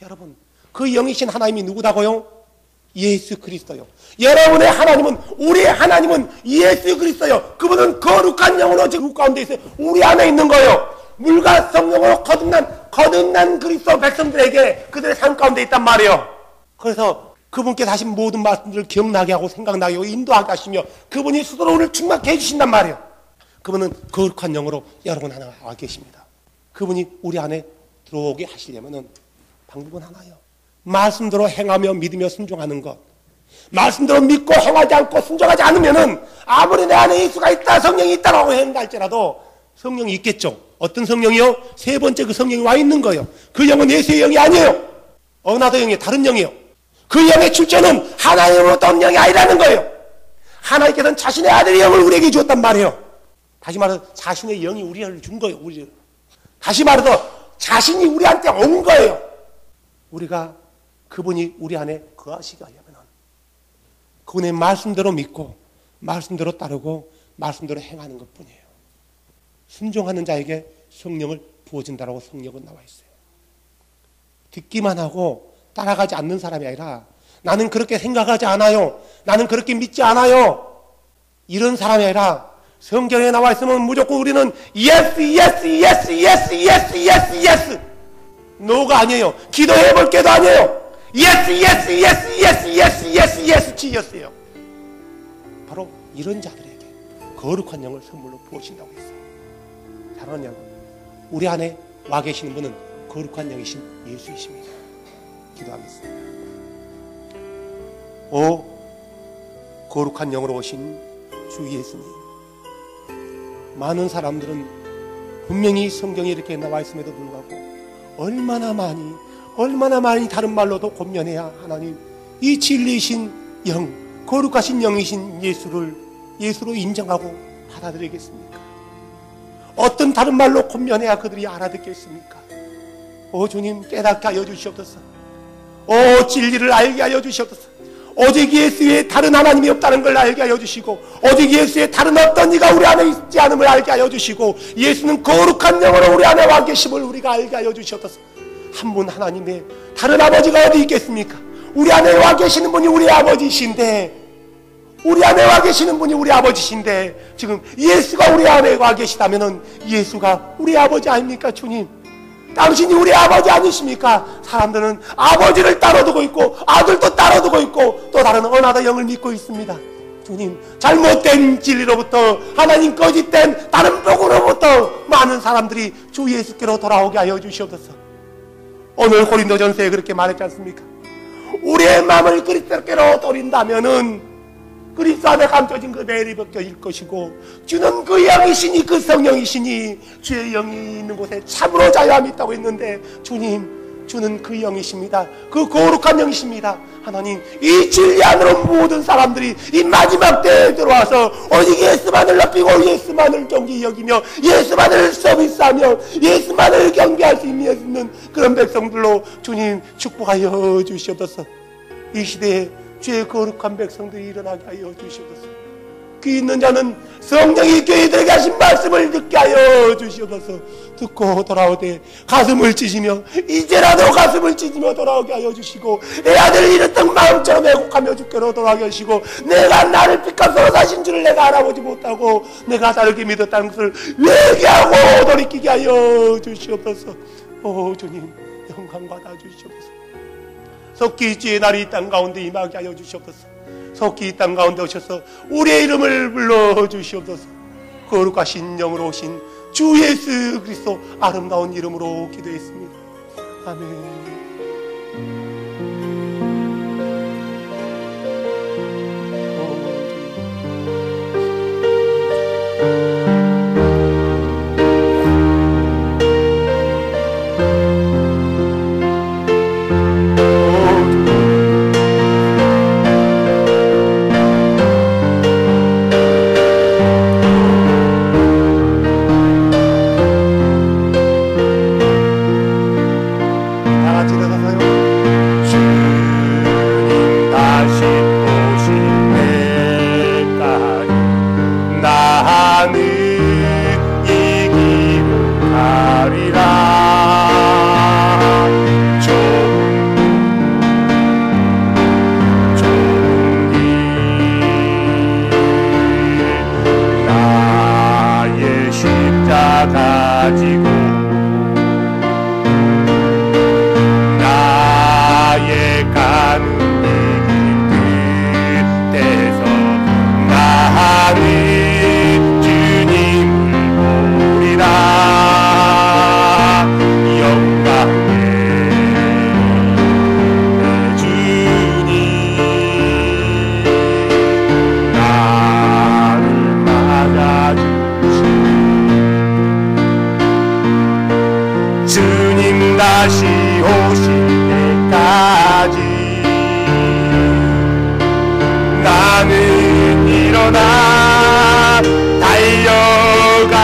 여러분, 그 영이신 하나님이 누구다고요? 예수 그리스도요. 여러분의 하나님은, 우리의 하나님은 예수 그리스도요. 그분은 거룩한 영으로 지금 가운데 있어요. 우리 안에 있는 거예요. 물과 성령으로 거듭난 그리스도 백성들에게 그들의 삶 가운데 있단 말이에요. 그래서 그분께서 하신 모든 말씀들을 기억나게 하고 생각나게 하고 인도하게 하시며 그분이 스스로 우리를 충만케 해주신단 말이에요. 그분은 거룩한 영으로 여러분 안에 와 계십니다. 그분이 우리 안에 들어오게 하시려면 방법은 하나예요. 말씀대로 행하며 믿으며 순종하는 것. 말씀대로 믿고 행하지 않고 순종하지 않으면은 아무리 내 안에 예수가 있다 성령이 있다라고 행할지라도 성령이 있겠죠. 어떤 성령이요? 세 번째 그 성령이 와 있는 거예요. 그 영은 예수의 영이 아니에요. 어나더 영이에요. 다른 영이에요. 그 영의 출처는 하나님으로부터 온 영이 아니라는 거예요. 하나님께서는 자신의 아들의 영을 우리에게 주었단 말이에요. 다시 말해서 자신의 영이 우리를 준 거예요. 우리를. 다시 말해서 자신이 우리한테 온 거예요. 우리가 그분이 우리 안에 거하시게 하려면 그분의 말씀대로 믿고 말씀대로 따르고 말씀대로 행하는 것뿐이에요. 순종하는 자에게 성령을 부어준다라고 성경은 나와 있어요. 듣기만 하고 따라가지 않는 사람이 아니라 나는 그렇게 생각하지 않아요. 나는 그렇게 믿지 않아요. 이런 사람이 아니라 성경에 나와 있으면 무조건 우리는 yes, yes, yes, yes, yes, yes, yes. no가 아니에요. 기도해 볼 게도 아니에요. yes, yes, yes, yes, yes, yes, yes, 지였어요. 바로 이런 자들에게 거룩한 영을 선물로 부어신다고 했어요. 사랑하는 여러분, 우리 안에 와 계시는 분은 거룩한 영이신 예수이십니다. 기도하겠습니다. 오 거룩한 영으로 오신 주 예수님, 많은 사람들은 분명히 성경에 이렇게 나와 있음에도 불구하고 얼마나 많이 다른 말로도 권면해야 하나님 이 진리이신 영, 거룩하신 영이신 예수로 인정하고 받아들이겠습니까? 어떤 다른 말로 권면해야 그들이 알아듣겠습니까? 오 주님, 깨닫게 하여 주시옵소서. 오 진리를 알게 하여 주시옵소서. 오직 예수 외에 다른 하나님이 없다는 걸 알게 하여 주시고 오직 예수 외에 다른 어떤 이가 우리 안에 있지 않음을 알게 하여 주시고 예수는 거룩한 영으로 우리 안에 와 계심을 우리가 알게 하여 주시옵소서. 한 분 하나님의 다른 아버지가 어디 있겠습니까? 우리 안에 와 계시는 분이 우리 아버지신데, 우리 안에 와 계시는 분이 우리 아버지신데 지금 예수가 우리 안에 와 계시다면은 예수가 우리 아버지 아닙니까? 주님, 당신이 우리 아버지 아니십니까? 사람들은 아버지를 따라두고 있고 아들도 따라두고 있고 또 다른 어나더 영을 믿고 있습니다. 주님, 잘못된 진리로부터 하나님 거짓된 다른 복으로부터 많은 사람들이 주 예수께로 돌아오게 하여 주시옵소서. 오늘 고린도전서에 그렇게 말했지 않습니까? 우리의 마음을 그리스도께로 돌린다면은 그리스도 안에 감춰진 그 베일이 벗겨질 것이고 주는 그 영이시니 그 성령이시니 주의 영이 있는 곳에 참으로 자유함이 있다고 했는데 주님, 주는 그 영이십니다. 그 거룩한 영이십니다. 하나님, 이 진리 안으로 모든 사람들이 이 마지막 때에 들어와서 오직 예수만을 높이고 예수만을 존귀히 여기며 예수만을 서비스하며 예수만을 경배할 수 있는 그런 백성들로 주님 축복하여 주시옵소서. 이 시대에 주의 거룩한 백성들이 일어나게 하여 주시옵소서. 귀 있는 자는 성령이 교회들에게 하신 말씀을 듣게 하여 주시옵소서. 듣고 돌아오되 가슴을 찢으며 이제라도 가슴을 찢으며 돌아오게 하여 주시고 내 아들을 잃었던 마음처럼 애곡하며 주께로 돌아오게 하시고 내가 나를 빚값으로 사신 줄을 내가 알아보지 못하고 내가 다르게 믿었다는 것을 회개하고 돌이키게 하여 주시옵소서. 오 주님, 영광 받아 주시옵소서. 속히 주의 날이 이 땅 가운데 임하게 하여 주시옵소서. 속히 이 땅 가운데 오셔서 우리의 이름을 불러 주시옵소서. 거룩하신 영으로 오신 주 예수 그리스도 아름다운 이름으로 기도했습니다. 아멘.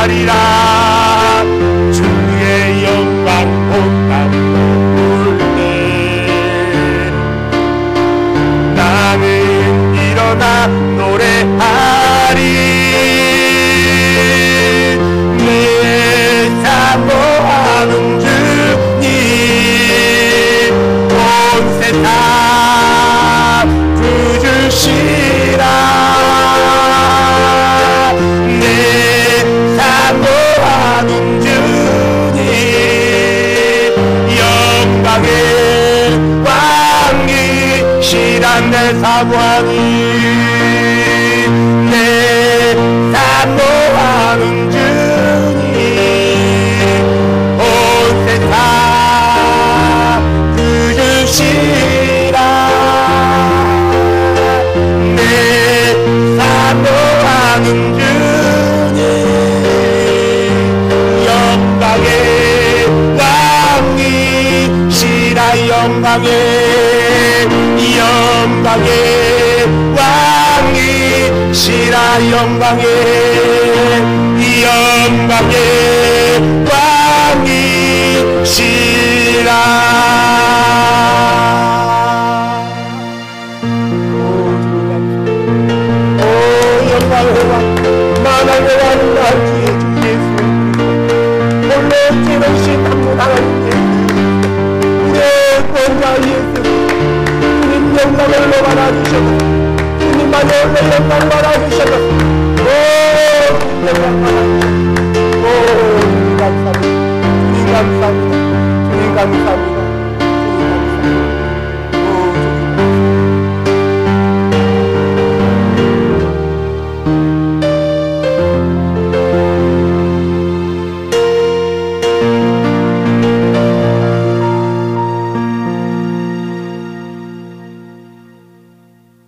하리라. 주의 영광 복감으로 볼때 나는 일어나 노래하리. 내 사모하는 주님 온 세상 부주시라. 내 사모하는 주님 영광의 왕이시라. 내 사모하는 내 사모하는 주님 온 세상 부주시라. 내 사모하는 주님 영광의 왕이시라. 영광의 왕이시라. 영광의 왕이시라. 오 영광의 왕 만왕의 왕 나주의 주 예수 홀로 지으신 하나님 우리의 구원자 예수 주님 영광을 받아주셔서 주님만의 영광 받아주셔서 오 영광 받아주셔서 오 주님 감사합니다. 주님 감사합니다. 주님 감사합니다.